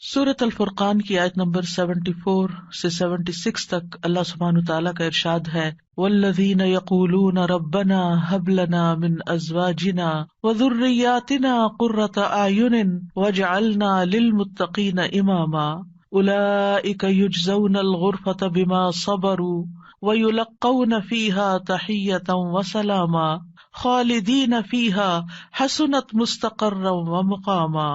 سورۃ الفرقان کی آیت نمبر 74 سے 76 تک اللہ سبحانہ وتعالیٰ کا ارشاد ہے، والذین یقولون ربنا ھب لنا من ازواجنا وذریاتنا قرۃ اعین واجعلنا للمتقین اماما اولئک یجزون الغرفۃ بما صبروا ویلقون فیہا تحیۃ وسلاما خالدین فیہا حسنت مستقرا ومقاما۔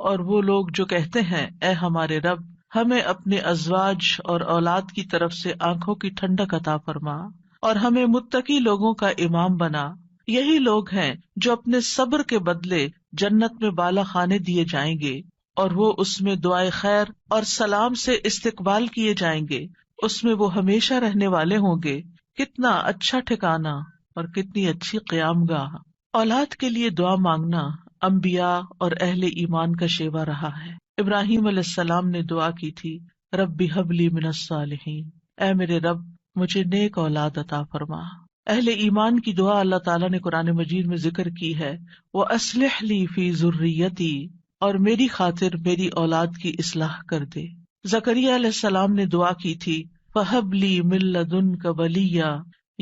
اور وہ لوگ جو کہتے ہیں، اے ہمارے رب، ہمیں اپنے ازواج اور اولاد کی طرف سے آنکھوں کی ٹھنڈک عطا فرما اور ہمیں متقی لوگوں کا امام بنا، یہی لوگ ہیں جو اپنے صبر کے بدلے جنت میں بالا خانے دیے جائیں گے، اور وہ اس میں دعائے خیر اور سلام سے استقبال کیے جائیں گے، اس میں وہ ہمیشہ رہنے والے ہوں گے۔ کتنا اچھا ٹھکانہ اور کتنی اچھی قیام گاہ۔ اولاد کے لیے دعا مانگنا انبیاء اور اہل ایمان کا شیوا رہا ہے۔ ابراہیم علیہ السلام نے دعا کی تھی، رب ھب لی من الصالحین، اے میرے رب مجھے نیک اولاد عطا فرما۔ اہل ایمان کی دعا اللہ تعالیٰ نے قرآن مجید میں ذکر کی ہے، وَأَصْلِحْ لِي فِي ذُرِّيَّتِي، اور میری خاطر میری اولاد کی اصلاح کر دے۔ زکریا علیہ السلام نے دعا کی تھی، فَهَبْ لِي مِن لَّدُنْكَ وَلِيًّا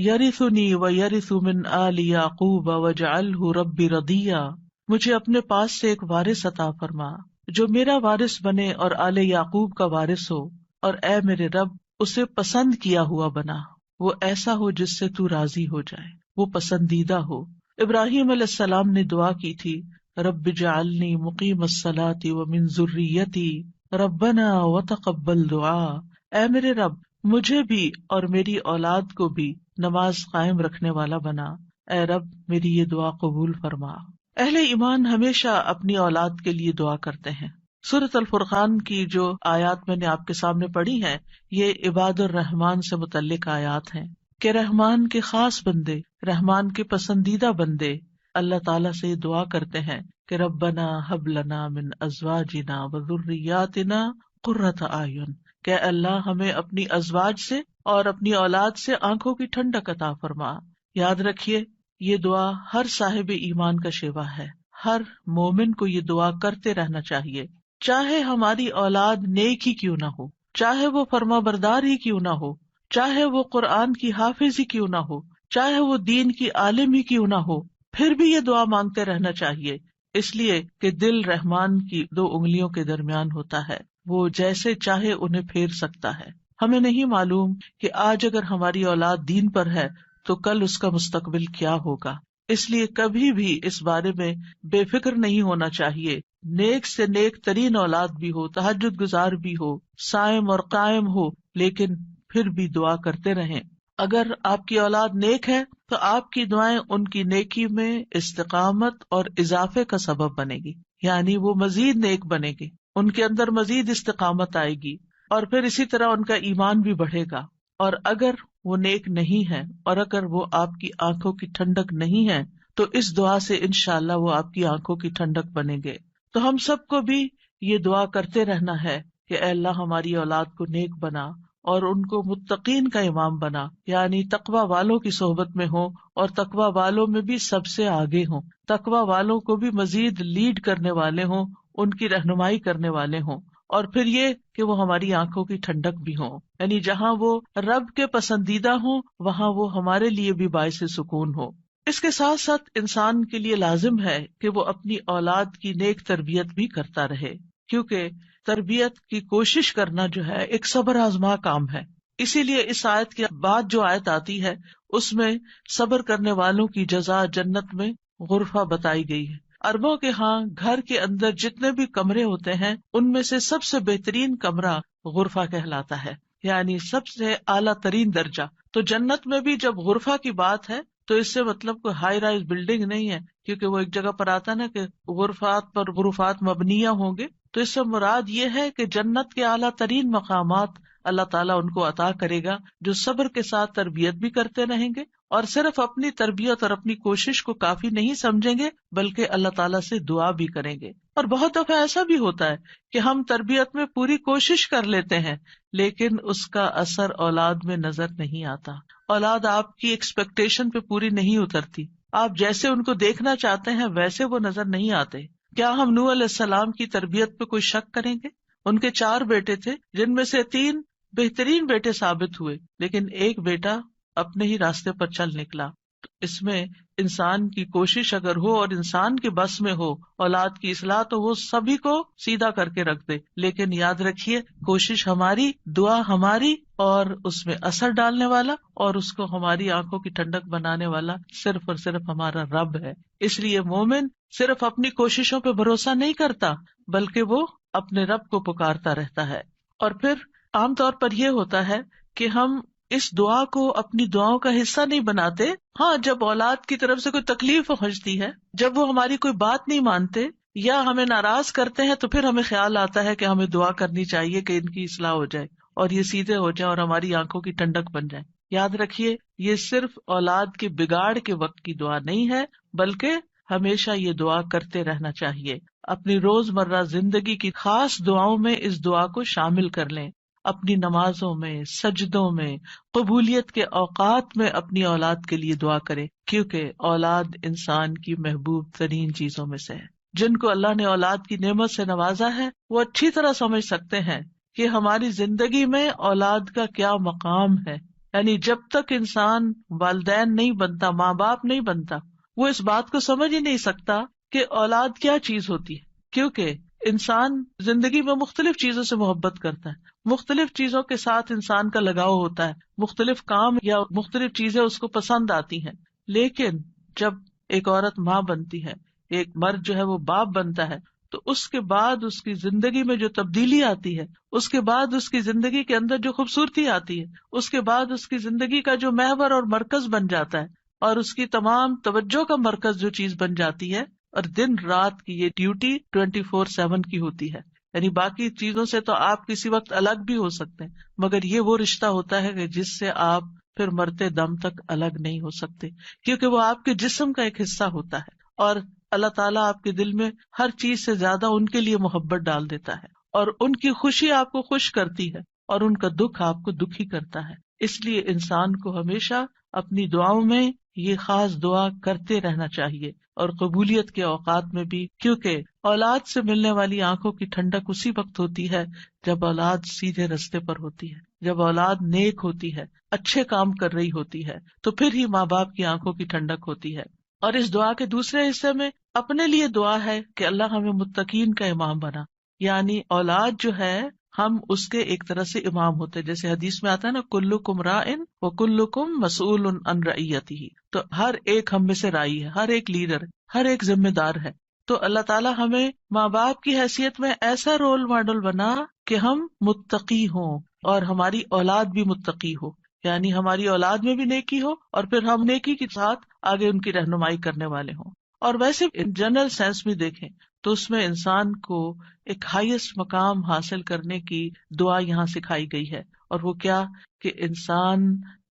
يَرِثُنِي وَيَرِثُ مِنْ آلِ يَعْقُوبَ وَاجْعَلْهُ رَبِّ رَضِيًّا، مجھے اپنے پاس سے ایک وارث عطا فرما جو میرا وارث بنے اور آل یعقوب کا وارث ہو، اور اے میرے رب اسے پسند کیا ہوا بنا، وہ ایسا ہو جس سے تو راضی ہو جائے، وہ پسندیدہ ہو۔ ابراہیم علیہ السلام نے دعا کی تھی، رب اجعلنی مقیم الصلاۃ ومن ذریتی ربنا وتقبل دعا، اے میرے رب مجھے بھی اور میری اولاد کو بھی نماز قائم رکھنے والا بنا، اے رب میری یہ دعا قبول فرما۔ اہل ایمان ہمیشہ اپنی اولاد کے لیے دعا کرتے ہیں۔ سورۃ الفرقان کی جو آیات میں نے آپ کے سامنے پڑھی ہیں، یہ عباد الرحمن سے متعلق آیات ہیں کہ رحمان کے خاص بندے، رحمان کے پسندیدہ بندے اللہ تعالیٰ سے دعا کرتے ہیں کہ ربنا ھب لنا من ازواجنا وذریاتنا قرۃ اعین، کہ اللہ ہمیں اپنی ازواج سے اور اپنی اولاد سے آنکھوں کی ٹھنڈک عطا فرما۔ یاد رکھیے یہ دعا ہر صاحب ایمان کا شیوا ہے، ہر مومن کو یہ دعا کرتے رہنا چاہیے، چاہے ہماری اولاد نیک ہی کیوں نہ ہو، چاہے وہ فرما بردار ہی کیوں نہ ہو، چاہے وہ قرآن کی حافظ ہی کیوں نہ ہو، چاہے وہ دین کی عالم ہی کیوں نہ ہو، پھر بھی یہ دعا مانگتے رہنا چاہیے، اس لیے کہ دل رحمان کی 2 انگلیوں کے درمیان ہوتا ہے، وہ جیسے چاہے انہیں پھیر سکتا ہے۔ ہمیں نہیں معلوم کہ آج اگر ہماری اولاد دین پر ہے تو کل اس کا مستقبل کیا ہوگا، اس لیے کبھی بھی اس بارے میں بے فکر نہیں ہونا چاہیے۔ نیک سے نیک ترین اولاد بھی ہو، تہجد گزار بھی ہو، صائم اور قائم ہو، لیکن پھر بھی دعا کرتے رہیں۔ اگر آپ کی اولاد نیک ہے تو آپ کی دعائیں ان کی نیکی میں استقامت اور اضافے کا سبب بنے گی، یعنی وہ مزید نیک بنے گی، ان کے اندر مزید استقامت آئے گی، اور پھر اسی طرح ان کا ایمان بھی بڑھے گا۔ اور اگر وہ نیک نہیں ہے اور اگر وہ آپ کی آنکھوں کی ٹھنڈک نہیں ہے تو اس دعا سے انشاءاللہ وہ آپ کی آنکھوں کی ٹھنڈک بنیں گے۔ تو ہم سب کو بھی یہ دعا کرتے رہنا ہے کہ اے اللہ ہماری اولاد کو نیک بنا اور ان کو متقین کا امام بنا، یعنی تقوی والوں کی صحبت میں ہوں اور تقوی والوں میں بھی سب سے آگے ہوں، تقوی والوں کو بھی مزید لیڈ کرنے والے ہوں، ان کی رہنمائی کرنے والے ہوں، اور پھر یہ کہ وہ ہماری آنکھوں کی ٹھنڈک بھی ہوں، یعنی جہاں وہ رب کے پسندیدہ ہوں وہاں وہ ہمارے لیے بھی باعث سکون ہو۔ اس کے ساتھ ساتھ انسان کے لیے لازم ہے کہ وہ اپنی اولاد کی نیک تربیت بھی کرتا رہے، کیونکہ تربیت کی کوشش کرنا جو ہے ایک صبر آزما کام ہے۔ اسی لیے اس آیت کے بعد جو آیت آتی ہے اس میں صبر کرنے والوں کی جزا جنت میں غرفہ بتائی گئی ہے۔ عربوں کے ہاں گھر کے اندر جتنے بھی کمرے ہوتے ہیں ان میں سے سب سے بہترین کمرہ غرفہ کہلاتا ہے، یعنی سب سے اعلیٰ ترین درجہ۔ تو جنت میں بھی جب غرفہ کی بات ہے تو اس سے مطلب کوئی ہائی رائز بلڈنگ نہیں ہے، کیونکہ وہ ایک جگہ پر آتا نا کہ غرفات پر غرفات مبنیہ ہوں گے، تو اس سے مراد یہ ہے کہ جنت کے اعلیٰ ترین مقامات اللہ تعالیٰ ان کو عطا کرے گا جو صبر کے ساتھ تربیت بھی کرتے رہیں گے اور صرف اپنی تربیت اور اپنی کوشش کو کافی نہیں سمجھیں گے بلکہ اللہ تعالیٰ سے دعا بھی کریں گے۔ اور بہت دفعہ ایسا بھی ہوتا ہے کہ ہم تربیت میں پوری کوشش کر لیتے ہیں لیکن اس کا اثر اولاد میں نظر نہیں آتا، اولاد آپ کی ایکسپیکٹیشن پہ پوری نہیں اترتی، آپ جیسے ان کو دیکھنا چاہتے ہیں ویسے وہ نظر نہیں آتے۔ کیا ہم نوح علیہ السلام کی تربیت پہ کوئی شک کریں گے؟ ان کے 4 بیٹے تھے، جن میں سے 3 بہترین بیٹے ثابت ہوئے، لیکن ایک بیٹا اپنے ہی راستے پر چل نکلا۔ تو اس میں انسان کی کوشش اگر ہو اور انسان کے بس میں ہو اولاد کی اصلاح، تو وہ سبھی کو سیدھا کر کے رکھ دے، لیکن یاد رکھیے کوشش ہماری، دعا ہماری، اور اس میں اثر ڈالنے والا اور اس کو ہماری آنکھوں کی ٹھنڈک بنانے والا صرف اور صرف ہمارا رب ہے۔ اس لیے مومن صرف اپنی کوششوں پہ بھروسہ نہیں کرتا، بلکہ وہ اپنے رب کو پکارتا رہتا ہے۔ اور پھر عام طور پر یہ ہوتا ہے کہ ہم اس دعا کو اپنی دعاؤں کا حصہ نہیں بناتے۔ ہاں، جب اولاد کی طرف سے کوئی تکلیف پہنچتی ہے، جب وہ ہماری کوئی بات نہیں مانتے یا ہمیں ناراض کرتے ہیں، تو پھر ہمیں خیال آتا ہے کہ ہمیں دعا کرنی چاہیے کہ ان کی اصلاح ہو جائے اور یہ سیدھے ہو جائیں اور ہماری آنکھوں کی ٹھنڈک بن جائے۔ یاد رکھیے یہ صرف اولاد کے بگاڑ کے وقت کی دعا نہیں ہے، بلکہ ہمیشہ یہ دعا کرتے رہنا چاہیے۔ اپنی روزمرہ زندگی کی خاص دعاؤں میں اس دعا کو شامل کر لیں، اپنی نمازوں میں، سجدوں میں، قبولیت کے اوقات میں اپنی اولاد کے لیے دعا کرے، کیونکہ اولاد انسان کی محبوب ترین چیزوں میں سے ہے۔ جن کو اللہ نے اولاد کی نعمت سے نوازا ہے وہ اچھی طرح سمجھ سکتے ہیں کہ ہماری زندگی میں اولاد کا کیا مقام ہے۔ یعنی جب تک انسان والدین نہیں بنتا، ماں باپ نہیں بنتا، وہ اس بات کو سمجھ ہی نہیں سکتا کہ اولاد کیا چیز ہوتی ہے، کیونکہ انسان زندگی میں مختلف چیزوں سے محبت کرتا ہے، مختلف چیزوں کے ساتھ انسان کا لگاؤ ہوتا ہے، مختلف کام یا مختلف چیزیں اس کو پسند آتی ہیں۔ لیکن جب ایک عورت ماں بنتی ہے، ایک مرد جو ہے وہ باپ بنتا ہے، تو اس کے بعد اس کی زندگی میں جو تبدیلی آتی ہے، اس کے بعد اس کی زندگی کے اندر جو خوبصورتی آتی ہے، اس کے بعد اس کی زندگی کا جو محور اور مرکز بن جاتا ہے، اور اس کی تمام توجہ کا مرکز جو چیز بن جاتی ہے، اور دن رات کی یہ ڈیوٹی 24/7 کی ہوتی ہے۔ یعنی باقی چیزوں سے تو آپ کسی وقت الگ بھی ہو سکتے ہیں، مگر یہ وہ رشتہ ہوتا ہے کہ جس سے آپ پھر مرتے دم تک الگ نہیں ہو سکتے، کیونکہ وہ آپ کے جسم کا ایک حصہ ہوتا ہے، اور اللہ تعالیٰ آپ کے دل میں ہر چیز سے زیادہ ان کے لیے محبت ڈال دیتا ہے، اور ان کی خوشی آپ کو خوش کرتی ہے اور ان کا دکھ آپ کو دکھی کرتا ہے۔ اس لیے انسان کو ہمیشہ اپنی دعاؤں میں یہ خاص دعا کرتے رہنا چاہیے، اور قبولیت کے اوقات میں بھی، کیونکہ اولاد سے ملنے والی آنکھوں کی ٹھنڈک اسی وقت ہوتی ہے جب اولاد سیدھے رستے پر ہوتی ہے، جب اولاد نیک ہوتی ہے، اچھے کام کر رہی ہوتی ہے، تو پھر ہی ماں باپ کی آنکھوں کی ٹھنڈک ہوتی ہے۔ اور اس دعا کے دوسرے حصے میں اپنے لیے دعا ہے کہ اللہ ہمیں متقین کا امام بنا، یعنی اولاد جو ہے ہم اس کے ایک طرح سے امام ہوتے، جیسے حدیث میں آتا ہے نا، کلکم راعٍ وکلکم مسئول عن رعیتہ، تو ہر ایک ہم میں سے راعی ہے، ہر ایک لیڈر، ہر ایک ذمہ دار ہے۔ تو اللہ تعالیٰ ہمیں ماں باپ کی حیثیت میں ایسا رول ماڈل بنا کہ ہم متقی ہوں اور ہماری اولاد بھی متقی ہو، یعنی ہماری اولاد میں بھی نیکی ہو اور پھر ہم نیکی کے ساتھ آگے ان کی رہنمائی کرنے والے ہوں۔ اور ویسے جنرل سینس میں دیکھیں تو اس میں انسان کو ایک ہائیسٹ مقام حاصل کرنے کی دعا یہاں سکھائی گئی ہے، اور وہ کیا کہ انسان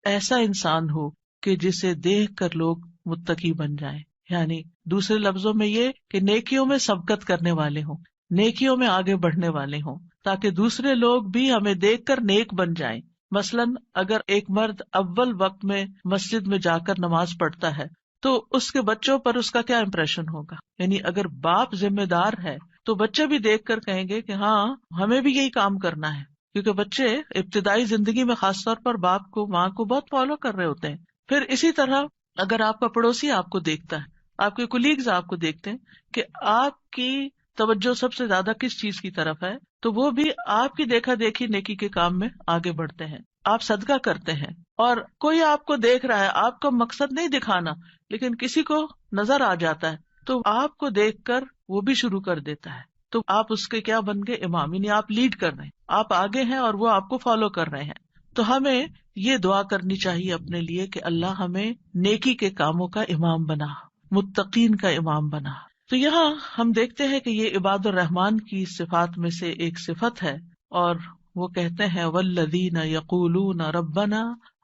ایسا انسان ہو کہ جسے دیکھ کر لوگ متقی بن جائیں، یعنی دوسرے لفظوں میں یہ کہ نیکیوں میں سبقت کرنے والے ہوں، نیکیوں میں آگے بڑھنے والے ہوں، تاکہ دوسرے لوگ بھی ہمیں دیکھ کر نیک بن جائیں۔ مثلاً اگر ایک مرد اول وقت میں مسجد میں جا کر نماز پڑھتا ہے تو اس کے بچوں پر اس کا کیا امپریشن ہوگا؟ یعنی اگر باپ ذمہ دار ہے تو بچے بھی دیکھ کر کہیں گے کہ ہاں ہمیں بھی یہی کام کرنا ہے، کیونکہ بچے ابتدائی زندگی میں خاص طور پر باپ کو، ماں کو بہت فالو کر رہے ہوتے ہیں۔ پھر اسی طرح اگر آپ کا پڑوسی آپ کو دیکھتا ہے، آپ کے کولیگز آپ کو دیکھتے ہیں کہ آپ کی توجہ سب سے زیادہ کس چیز کی طرف ہے، تو وہ بھی آپ کی دیکھا دیکھی نیکی کے کام میں آگے بڑھتے ہیں۔ آپ صدقہ کرتے ہیں اور کوئی آپ کو دیکھ رہا ہے، آپ کا مقصد نہیں دکھانا، لیکن کسی کو نظر آ جاتا ہے تو آپ کو دیکھ کر وہ بھی شروع کر دیتا ہے، تو آپ اس کے کیا بن گئے؟ امام، یعنی آپ لیڈ کر رہے ہیں، آپ آگے ہیں اور وہ آپ کو فالو کر رہے ہیں۔ تو ہمیں یہ دعا کرنی چاہیے اپنے لیے کہ اللہ ہمیں نیکی کے کاموں کا امام بنا، متقین کا امام بنا۔ تو یہاں ہم دیکھتے ہیں کہ یہ عباد الرحمن کی صفات میں سے ایک صفت ہے، اور وہ کہتے ہیں والذین یقولون ربنا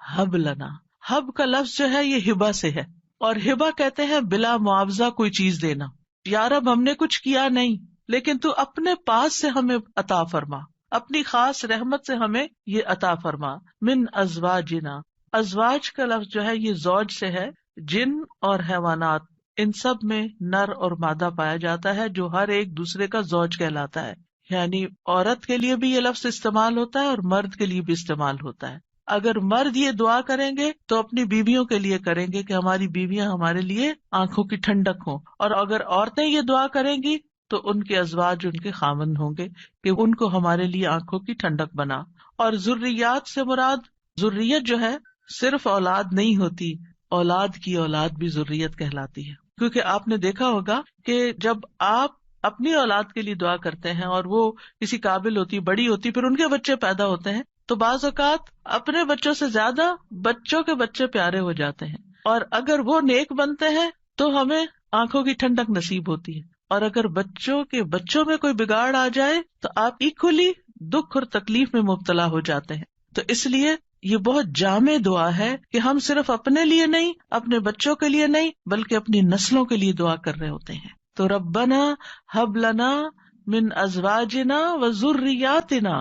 ہب لنا۔ ہب کا لفظ جو ہے یہ ہبہ سے ہے، اور ہبہ کہتے ہیں بلا معاوضہ کوئی چیز دینا۔ یا رب ہم نے کچھ کیا نہیں، لیکن تو اپنے پاس سے ہمیں عطا فرما، اپنی خاص رحمت سے ہمیں یہ عطا فرما۔ من ازواجنا، ازواج کا لفظ جو ہے یہ زوج سے ہے، جن اور حیوانات ان سب میں نر اور مادہ پایا جاتا ہے جو ہر ایک دوسرے کا زوج کہلاتا ہے۔ یعنی عورت کے لیے بھی یہ لفظ استعمال ہوتا ہے اور مرد کے لیے بھی استعمال ہوتا ہے. اگر مرد یہ دعا کریں گے تو اپنی بیویوں کے لیے کریں گے کہ ہماری بیویاں ہمارے لیے آنکھوں کی ٹھنڈک ہوں، اور اگر عورتیں یہ دعا کریں گی تو ان کے ازواج ان کے خاوند ہوں گے کہ ان کو ہمارے لیے آنکھوں کی ٹھنڈک بنا. اور ذریات سے مراد ذریت جو ہے صرف اولاد نہیں ہوتی، اولاد کی اولاد بھی ذریت کہلاتی ہے. کیونکہ آپ نے دیکھا ہوگا کہ جب آپ اپنی اولاد کے لیے دعا کرتے ہیں اور وہ کسی قابل ہوتی، بڑی ہوتی، پھر ان کے بچے پیدا ہوتے ہیں، تو بعض اوقات اپنے بچوں سے زیادہ بچوں کے بچے پیارے ہو جاتے ہیں. اور اگر وہ نیک بنتے ہیں تو ہمیں آنکھوں کی ٹھنڈک نصیب ہوتی ہے، اور اگر بچوں کے بچوں میں کوئی بگاڑ آ جائے تو آپ ایکولی دکھ اور تکلیف میں مبتلا ہو جاتے ہیں. تو اس لیے یہ بہت جامع دعا ہے کہ ہم صرف اپنے لیے نہیں، اپنے بچوں کے لیے نہیں، بلکہ اپنی نسلوں کے لیے دعا کر رہے ہوتے ہیں. تو ربنا ہب لنا من ازواجنا و ذریاتنا،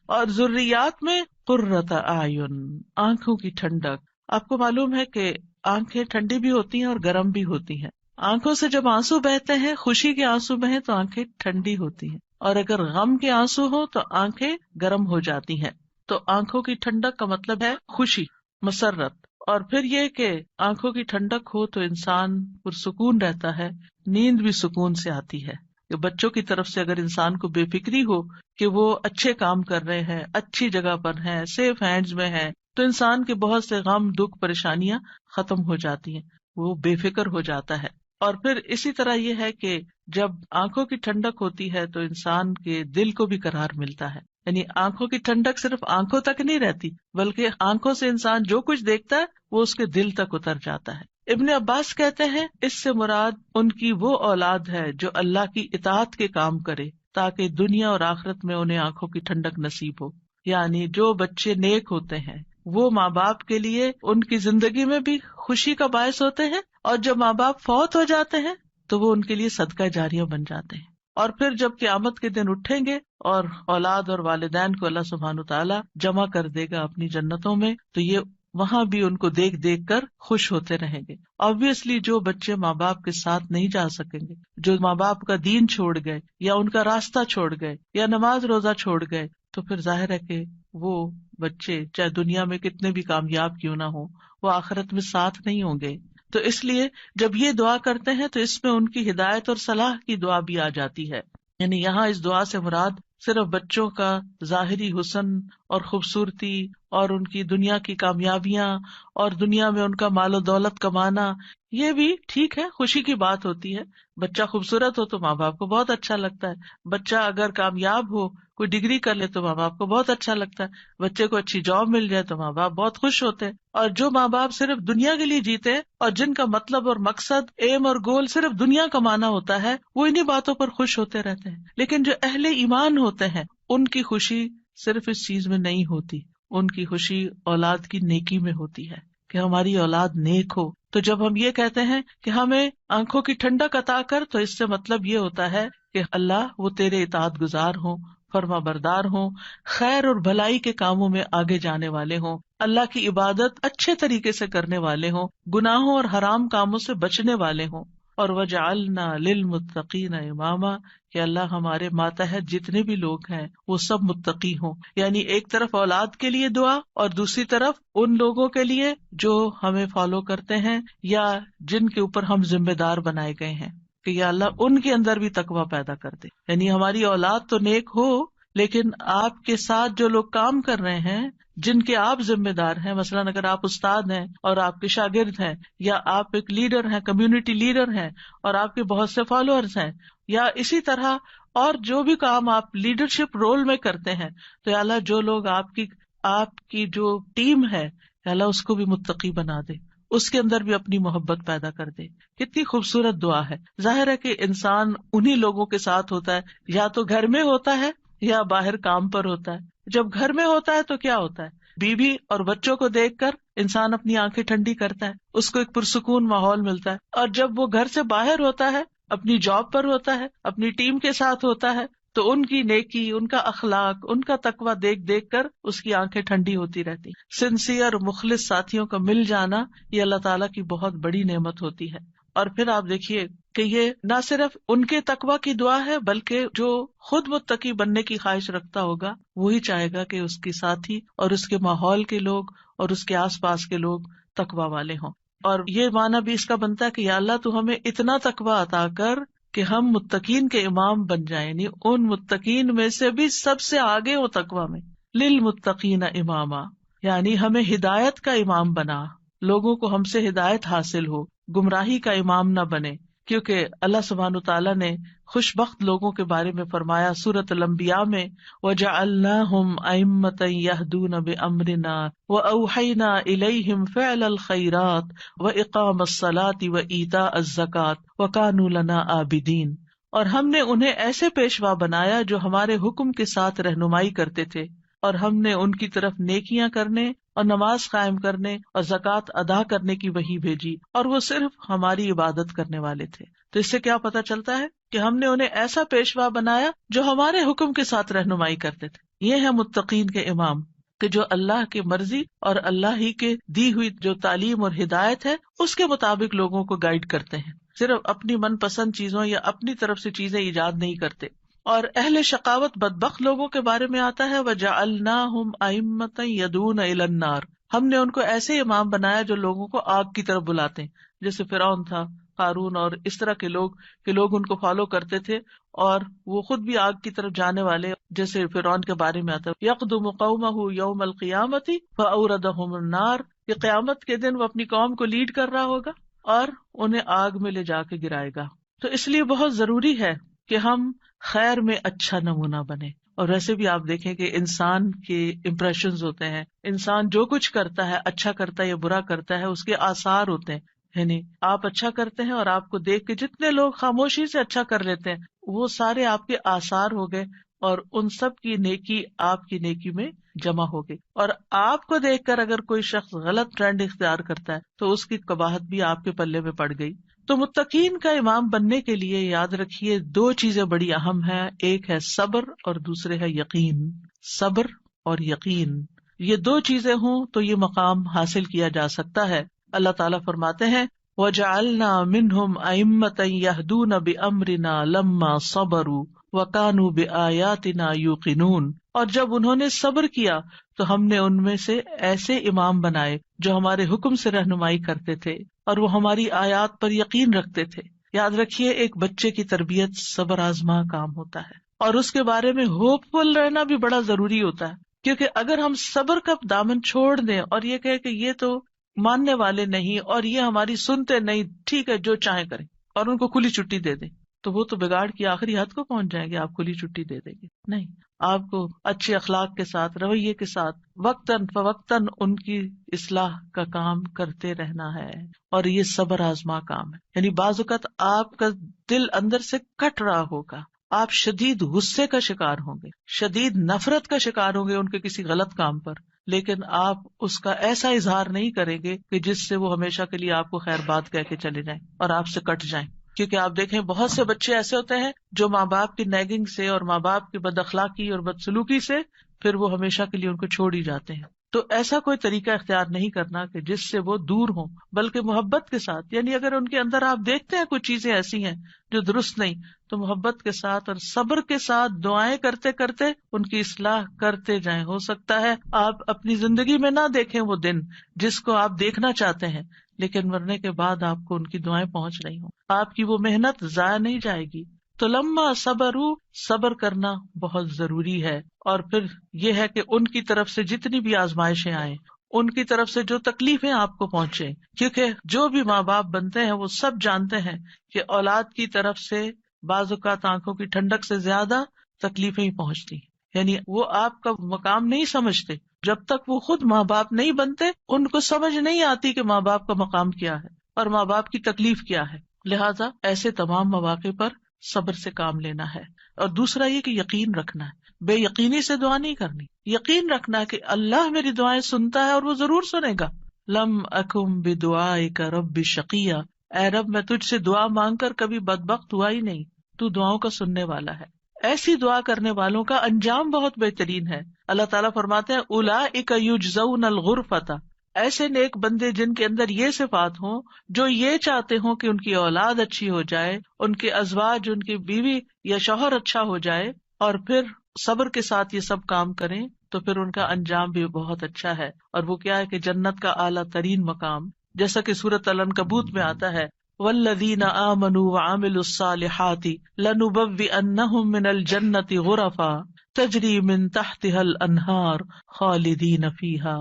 اور ذریات میں قرۃ اعین، آنکھوں کی ٹھنڈک. آپ کو معلوم ہے کہ آنکھیں ٹھنڈی بھی ہوتی ہیں اور گرم بھی ہوتی ہیں. آنکھوں سے جب آنسو بہتے ہیں، خوشی کے آنسو بہیں تو آنکھیں ٹھنڈی ہوتی ہیں، اور اگر غم کے آنسو ہوں تو آنکھیں گرم ہو جاتی ہیں. تو آنکھوں کی ٹھنڈک کا مطلب ہے خوشی، مسرت. اور پھر یہ کہ آنکھوں کی ٹھنڈک ہو تو انسان پرسکون رہتا ہے، نیند بھی سکون سے آتی ہے. کہ بچوں کی طرف سے اگر انسان کو بے فکری ہو کہ وہ اچھے کام کر رہے ہیں، اچھی جگہ پر ہیں، سیف ہینڈز میں ہیں، تو انسان کے بہت سے غم، دکھ، پریشانیاں ختم ہو جاتی ہیں، وہ بے فکر ہو جاتا ہے. اور پھر اسی طرح یہ ہے کہ جب آنکھوں کی ٹھنڈک ہوتی ہے تو انسان کے دل کو بھی قرار ملتا ہے. یعنی آنکھوں کی ٹھنڈک صرف آنکھوں تک نہیں رہتی، بلکہ آنکھوں سے انسان جو کچھ دیکھتا ہے وہ اس کے دل تک اتر جاتا ہے. ابن عباس کہتے ہیں اس سے مراد ان کی وہ اولاد ہے جو اللہ کی اطاعت کے کام کرے تاکہ دنیا اور آخرت میں انہیں آنکھوں کی ٹھنڈک نصیب ہو. یعنی جو بچے نیک ہوتے ہیں وہ ماں باپ کے لیے ان کی زندگی میں بھی خوشی کا باعث ہوتے ہیں، اور جب ماں باپ فوت ہو جاتے ہیں تو وہ ان کے لیے صدقہ جاریہ بن جاتے ہیں. اور پھر جب قیامت کے دن اٹھیں گے اور اولاد اور والدین کو اللہ سبحانہ وتعالی جمع کر دے گا اپنی جنتوں میں، تو یہ وہاں بھی ان کو دیکھ دیکھ کر خوش ہوتے رہیں گے. آبویسلی جو بچے ماں باپ کے ساتھ نہیں جا سکیں گے، جو ماں باپ کا دین چھوڑ گئے یا ان کا راستہ چھوڑ گئے یا نماز روزہ چھوڑ گئے، تو پھر ظاہر ہے کہ وہ بچے چاہے دنیا میں کتنے بھی کامیاب کیوں نہ ہو، وہ آخرت میں ساتھ نہیں ہوں گے. تو اس لیے جب یہ دعا کرتے ہیں تو اس میں ان کی ہدایت اور صلاح کی دعا بھی آ جاتی ہے. یعنی یہاں اس دعا سے مراد صرف بچوں کا ظاہری حسن اور خوبصورتی اور ان کی دنیا کی کامیابیاں اور دنیا میں ان کا مال و دولت کمانا، یہ بھی ٹھیک ہے، خوشی کی بات ہوتی ہے. بچہ خوبصورت ہو تو ماں باپ کو بہت اچھا لگتا ہے، بچہ اگر کامیاب ہو، کوئی ڈگری کر لے تو ماں باپ کو بہت اچھا لگتا ہے، بچے کو اچھی جاب مل جائے تو ماں باپ بہت خوش ہوتے ہیں. اور جو ماں باپ صرف دنیا کے لیے جیتے اور جن کا مطلب اور مقصد، ایم اور گول صرف دنیا کمانا ہوتا ہے، وہ انہی باتوں پر خوش ہوتے رہتے ہیں. لیکن جو اہل ایمان ہوتے ہیں ان کی خوشی صرف اس چیز میں نہیں ہوتی، ان کی خوشی اولاد کی نیکی میں ہوتی ہے کہ ہماری اولاد نیک ہو. تو جب ہم یہ کہتے ہیں کہ ہمیں آنکھوں کی ٹھنڈک عطا کر، تو اس سے مطلب یہ ہوتا ہے کہ اللہ وہ تیرے اطاعت گزار ہوں، فرما بردار ہوں، خیر اور بھلائی کے کاموں میں آگے جانے والے ہوں، اللہ کی عبادت اچھے طریقے سے کرنے والے ہوں، گناہوں اور حرام کاموں سے بچنے والے ہوں. اور وجعلنا للمتقین اماما، کہ اللہ ہمارے ماتحت جتنے بھی لوگ ہیں وہ سب متقی ہوں. یعنی ایک طرف اولاد کے لیے دعا اور دوسری طرف ان لوگوں کے لیے جو ہمیں فالو کرتے ہیں یا جن کے اوپر ہم ذمہ دار بنائے گئے ہیں کہ یا اللہ ان کے اندر بھی تقویٰ پیدا کر دے. یعنی ہماری اولاد تو نیک ہو، لیکن آپ کے ساتھ جو لوگ کام کر رہے ہیں، جن کے آپ ذمہ دار ہیں، مثلاً اگر آپ استاد ہیں اور آپ کے شاگرد ہیں، یا آپ ایک لیڈر ہیں، کمیونٹی لیڈر ہیں اور آپ کے بہت سے فالوورز ہیں، یا اسی طرح اور جو بھی کام آپ لیڈرشپ رول میں کرتے ہیں، تو یا اللہ جو لوگ آپ کی جو ٹیم ہے، یا اللہ اس کو بھی متقی بنا دے، اس کے اندر بھی اپنی محبت پیدا کر دے. کتنی خوبصورت دعا ہے. ظاہر ہے کہ انسان انہی لوگوں کے ساتھ ہوتا ہے، یا تو گھر میں ہوتا ہے یا باہر کام پر ہوتا ہے. جب گھر میں ہوتا ہے تو کیا ہوتا ہے، بیوی اور بچوں کو دیکھ کر انسان اپنی آنکھیں ٹھنڈی کرتا ہے، اس کو ایک پرسکون ماحول ملتا ہے. اور جب وہ گھر سے باہر ہوتا ہے، اپنی جاب پر ہوتا ہے، اپنی ٹیم کے ساتھ ہوتا ہے، تو ان کی نیکی، ان کا اخلاق، ان کا تقویٰ دیکھ دیکھ کر اس کی آنکھیں ٹھنڈی ہوتی رہتی. سنسیئر مخلص ساتھیوں کا مل جانا یہ اللہ تعالیٰ کی بہت بڑی نعمت ہوتی ہے. اور پھر آپ دیکھیے کہ یہ نہ صرف ان کے تقویٰ کی دعا ہے بلکہ جو خود متقی بننے کی خواہش رکھتا ہوگا وہی چاہے گا کہ اس کے ساتھی اور اس کے ماحول کے لوگ اور اس کے آس پاس کے لوگ تقویٰ والے ہوں. اور یہ معنی بھی اس کا بنتا ہے کہ یا اللہ تو ہمیں اتنا تقویٰ عطا کر کہ ہم متقین کے امام بن جائیں، یعنی ان متقین میں سے بھی سب سے آگے ہو تقویٰ میں. للمتقین اماما، یعنی ہمیں ہدایت کا امام بنا، لوگوں کو ہم سے ہدایت حاصل ہو، گمراہی کا امام نہ بنے. کیونکہ اللہ سبحانہ تعالیٰ نے خوش بخت لوگوں کے بارے میں فرمایا سورۃ الانبیاء میں، وَجَعَلْنَاهُمْ أَئِمَّةً يَهْدُونَ بِأَمْرِنَا وَأَوْحَيْنَا إِلَيْهِمْ فِعْلَ الْخَيْرَاتِ وَإِقَامَ الصَّلَاةِ وَإِيتَاءَ الزَّكَاةِ وَكَانُوا لَنَا عَابِدِينَ. اور ہم نے انہیں ایسے پیشوا بنایا جو ہمارے حکم کے ساتھ رہنمائی کرتے تھے، اور ہم نے ان کی طرف نیکیاں کرنے اور نماز قائم کرنے اور زکوٰۃ ادا کرنے کی وحی بھیجی، اور وہ صرف ہماری عبادت کرنے والے تھے. تو اس سے کیا پتا چلتا ہے کہ ہم نے انہیں ایسا پیشوا بنایا جو ہمارے حکم کے ساتھ رہنمائی کرتے تھے. یہ ہے متقین کے امام کہ جو اللہ کی مرضی اور اللہ ہی کے دی ہوئی جو تعلیم اور ہدایت ہے اس کے مطابق لوگوں کو گائیڈ کرتے ہیں، صرف اپنی من پسند چیزوں یا اپنی طرف سے چیزیں ایجاد نہیں کرتے. اور اہل شقاوت بدبخت لوگوں کے بارے میں آتا ہے وَجَعَلْنَاهُمْ أَئِمَّةً يَدْعُونَ إِلَى النَّارِ، ہم نے ان کو ایسے امام بنایا جو لوگوں کو آگ کی طرف بلاتے ہیں، جیسے فرعون تھا، قارون اور اس طرح کے لوگ کہ لوگ ان کو فالو کرتے تھے اور وہ خود بھی آگ کی طرف جانے والے. جیسے فرعون کے بارے میں آتا ہے يَقْدُمُ قَوْمَهُ يَوْمَ الْقِيَامَةِ فَأَوْرَدَهُمُ النَّارِ، کہ قیامت کے دن وہ اپنی قوم کو لیڈ کر رہا ہوگا اور انہیں آگ میں لے جا کے گرائے گا. تو اس لیے بہت ضروری ہے کہ ہم خیر میں اچھا نمونہ بنے. اور ویسے بھی آپ دیکھیں کہ انسان کے امپریشنز ہوتے ہیں، انسان جو کچھ کرتا ہے اچھا کرتا ہے یا برا کرتا ہے اس کے آثار ہوتے ہیں. یعنی آپ اچھا کرتے ہیں اور آپ کو دیکھ کے جتنے لوگ خاموشی سے اچھا کر لیتے ہیں وہ سارے آپ کے آثار ہو گئے، اور ان سب کی نیکی آپ کی نیکی میں جمع ہو گئی. اور آپ کو دیکھ کر اگر کوئی شخص غلط ٹرینڈ اختیار کرتا ہے تو اس کی قباحت بھی آپ کے پلے میں پڑ گئی. تو متقین کا امام بننے کے لیے یاد رکھیے دو چیزیں بڑی اہم ہیں، ایک ہے صبر اور دوسرے ہے یقین. صبر اور یقین، یہ دو چیزیں ہوں تو یہ مقام حاصل کیا جا سکتا ہے. اللہ تعالیٰ فرماتے ہیں وَجَعَلْنَا مِنْهُمْ أَئِمَّةً يَهْدُونَ بِأَمْرِنَا لَمَّا صَبَرُوا وَكَانُوا بِآيَاتِنَا يُوقِنُونَ. اور جب انہوں نے صبر کیا تو ہم نے ان میں سے ایسے امام بنائے جو ہمارے حکم سے رہنمائی کرتے تھے اور وہ ہماری آیات پر یقین رکھتے تھے. یاد رکھیے ایک بچے کی تربیت صبر آزما کام ہوتا ہے، اور اس کے بارے میں ہوپ فل رہنا بھی بڑا ضروری ہوتا ہے. کیونکہ اگر ہم صبر کا دامن چھوڑ دیں اور یہ کہے کہ یہ تو ماننے والے نہیں اور یہ ہماری سنتے نہیں، ٹھیک ہے جو چاہیں کریں، اور ان کو کھلی چھٹی دے دیں، تو وہ تو بگاڑ کی آخری حد کو پہنچ جائیں گے. آپ کھلی چھٹی دے دیں گے نہیں، آپ کو اچھے اخلاق کے ساتھ، رویے کے ساتھ وقتاً فوقتاً ان کی اصلاح کا کام کرتے رہنا ہے. اور یہ صبر آزما کام ہے. یعنی بعض اوقات آپ کا دل اندر سے کٹ رہا ہوگا، آپ شدید غصے کا شکار ہوں گے، شدید نفرت کا شکار ہوں گے ان کے کسی غلط کام پر، لیکن آپ اس کا ایسا اظہار نہیں کریں گے کہ جس سے وہ ہمیشہ کے لیے آپ کو خیر بات کہہ کے چلے جائیں اور آپ سے کٹ جائیں. کیونکہ آپ دیکھیں بہت سے بچے ایسے ہوتے ہیں جو ماں باپ کی نیگنگ سے اور ماں باپ کی بد اخلاقی اور بدسلوکی سے پھر وہ ہمیشہ کے لیے ان کو چھوڑ ہی جاتے ہیں. تو ایسا کوئی طریقہ اختیار نہیں کرنا کہ جس سے وہ دور ہوں، بلکہ محبت کے ساتھ. یعنی اگر ان کے اندر آپ دیکھتے ہیں کچھ چیزیں ایسی ہیں جو درست نہیں، تو محبت کے ساتھ اور صبر کے ساتھ دعائیں کرتے کرتے ان کی اصلاح کرتے جائیں. ہو سکتا ہے آپ اپنی زندگی میں نہ دیکھیں وہ دن جس کو آپ دیکھنا چاہتے ہیں، لیکن مرنے کے بعد آپ کو ان کی دعائیں پہنچ رہی ہوں، آپ کی وہ محنت ضائع نہیں جائے گی. تو لما صبروا، صبر کرنا بہت ضروری ہے. اور پھر یہ ہے کہ ان کی طرف سے جتنی بھی آزمائشیں آئیں، ان کی طرف سے جو تکلیفیں آپ کو پہنچے، کیونکہ جو بھی ماں باپ بنتے ہیں وہ سب جانتے ہیں کہ اولاد کی طرف سے بعض اوقات آنکھوں کی ٹھنڈک سے زیادہ تکلیفیں ہی پہنچتی. یعنی وہ آپ کا مقام نہیں سمجھتے جب تک وہ خود ماں باپ نہیں بنتے، ان کو سمجھ نہیں آتی کہ ماں باپ کا مقام کیا ہے اور ماں باپ کی تکلیف کیا ہے. لہٰذا ایسے تمام مواقع پر صبر سے کام لینا ہے. اور دوسرا یہ کہ یقین رکھنا ہے، بے یقینی سے دعا نہیں کرنی، یقین رکھنا ہے کہ اللہ میری دعائیں سنتا ہے اور وہ ضرور سنے گا. لم اکم بدعائک رب شقیہ، اے رب میں تجھ سے دعا مانگ کر کبھی بدبخت ہوا ہی نہیں، تو دعاؤں کا سننے والا ہے. ایسی دعا کرنے والوں کا انجام بہت بہترین ہے. اللہ تعالیٰ فرماتے ہیں اولئک یجزون الغرفۃ، ایسے نیک بندے جن کے اندر یہ صفات ہوں، جو یہ چاہتے ہوں کہ ان کی اولاد اچھی ہو جائے، ان کے ازواج، ان کی بیوی یا شوہر اچھا ہو جائے، اور پھر صبر کے ساتھ یہ سب کام کریں، تو پھر ان کا انجام بھی بہت اچھا ہے. اور وہ کیا ہے کہ جنت کا اعلیٰ ترین مقام، جیسا کہ سورۃ العنکبوت میں آتا ہے، والذین آمنوا وعملوا الصالحات لنبوئنہم من الجنۃ غرفا تجری من تحتها الانہار خالدین فیہا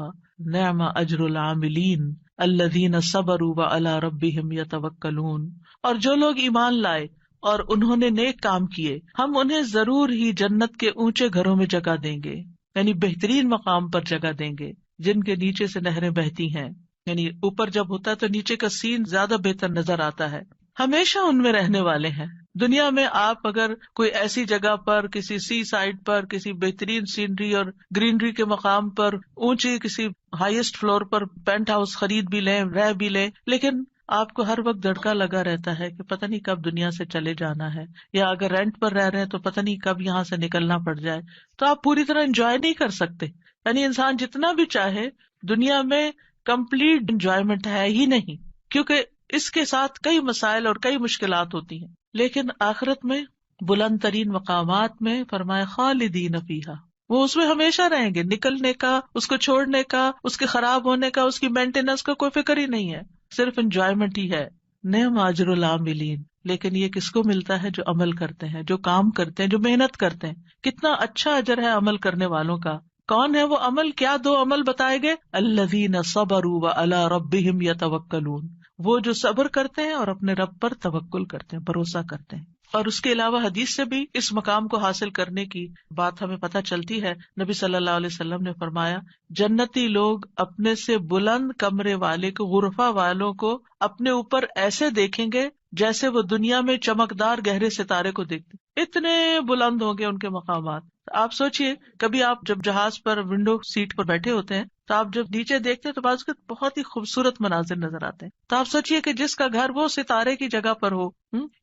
نعم اجر العاملین الذین صبروا وعلی ربہم یتوکلون. اور جو لوگ ایمان لائے اور انہوں نے نیک کام کیے، ہم انہیں ضرور ہی جنت کے اونچے گھروں میں جگہ دیں گے، یعنی بہترین مقام پر جگہ دیں گے، جن کے نیچے سے نہریں بہتی ہیں. یعنی اوپر جب ہوتا ہے تو نیچے کا سین زیادہ بہتر نظر آتا ہے. ہمیشہ ان میں رہنے والے ہیں. دنیا میں آپ اگر کوئی ایسی جگہ پر، کسی سی سائڈ پر، کسی بہترین سینری اور گرینری کے مقام پر، اونچی کسی ہائیسٹ فلور پر پینٹ ہاؤس خرید بھی لیں، رہ بھی لیں، لیکن آپ کو ہر وقت دھڑکا لگا رہتا ہے کہ پتہ نہیں کب دنیا سے چلے جانا ہے، یا اگر رینٹ پر رہ رہے ہیں تو پتہ نہیں کب یہاں سے نکلنا پڑ جائے. تو آپ پوری طرح انجوائے نہیں کر سکتے. یعنی انسان جتنا بھی چاہے دنیا میں کمپلیٹ انجوائمنٹ ہے ہی نہیں، کیونکہ اس کے ساتھ کئی مسائل اور کئی مشکلات ہوتی ہیں. لیکن آخرت میں بلند ترین مقامات میں فرمایا خالدین فیہا، وہ اس میں ہمیشہ رہیں گے. نکلنے کا، اس کو چھوڑنے کا، اس کے خراب ہونے کا، اس کی مینٹیننس کا کوئی فکر ہی نہیں ہے، صرف انجوائمنٹ ہی ہے. نعم اجر العاملین، لیکن یہ کس کو ملتا ہے؟ جو عمل کرتے ہیں، جو کام کرتے ہیں، جو محنت کرتے ہیں. کتنا اچھا اجر ہے عمل کرنے والوں کا. کون ہے وہ عمل؟ کیا دو عمل بتائے گئے؟ الذین صبروا وعلی ربہم یتوکلون، وہ جو صبر کرتے ہیں اور اپنے رب پر توکل کرتے ہیں، بھروسہ کرتے ہیں. اور اس کے علاوہ حدیث سے بھی اس مقام کو حاصل کرنے کی بات ہمیں پتہ چلتی ہے. نبی صلی اللہ علیہ وسلم نے فرمایا، جنتی لوگ اپنے سے بلند کمرے والے کو، غرفہ والوں کو اپنے اوپر ایسے دیکھیں گے جیسے وہ دنیا میں چمکدار گہرے ستارے کو دیکھتے. اتنے بلند ہوں گے ان کے مقامات. آپ سوچئے، کبھی آپ جب جہاز پر ونڈو سیٹ پر بیٹھے ہوتے ہیں تو آپ جب نیچے دیکھتے ہیں تو بعض اوقات بہت ہی خوبصورت مناظر نظر آتے ہیں. تو آپ سوچئے کہ جس کا گھر وہ ستارے کی جگہ پر ہو،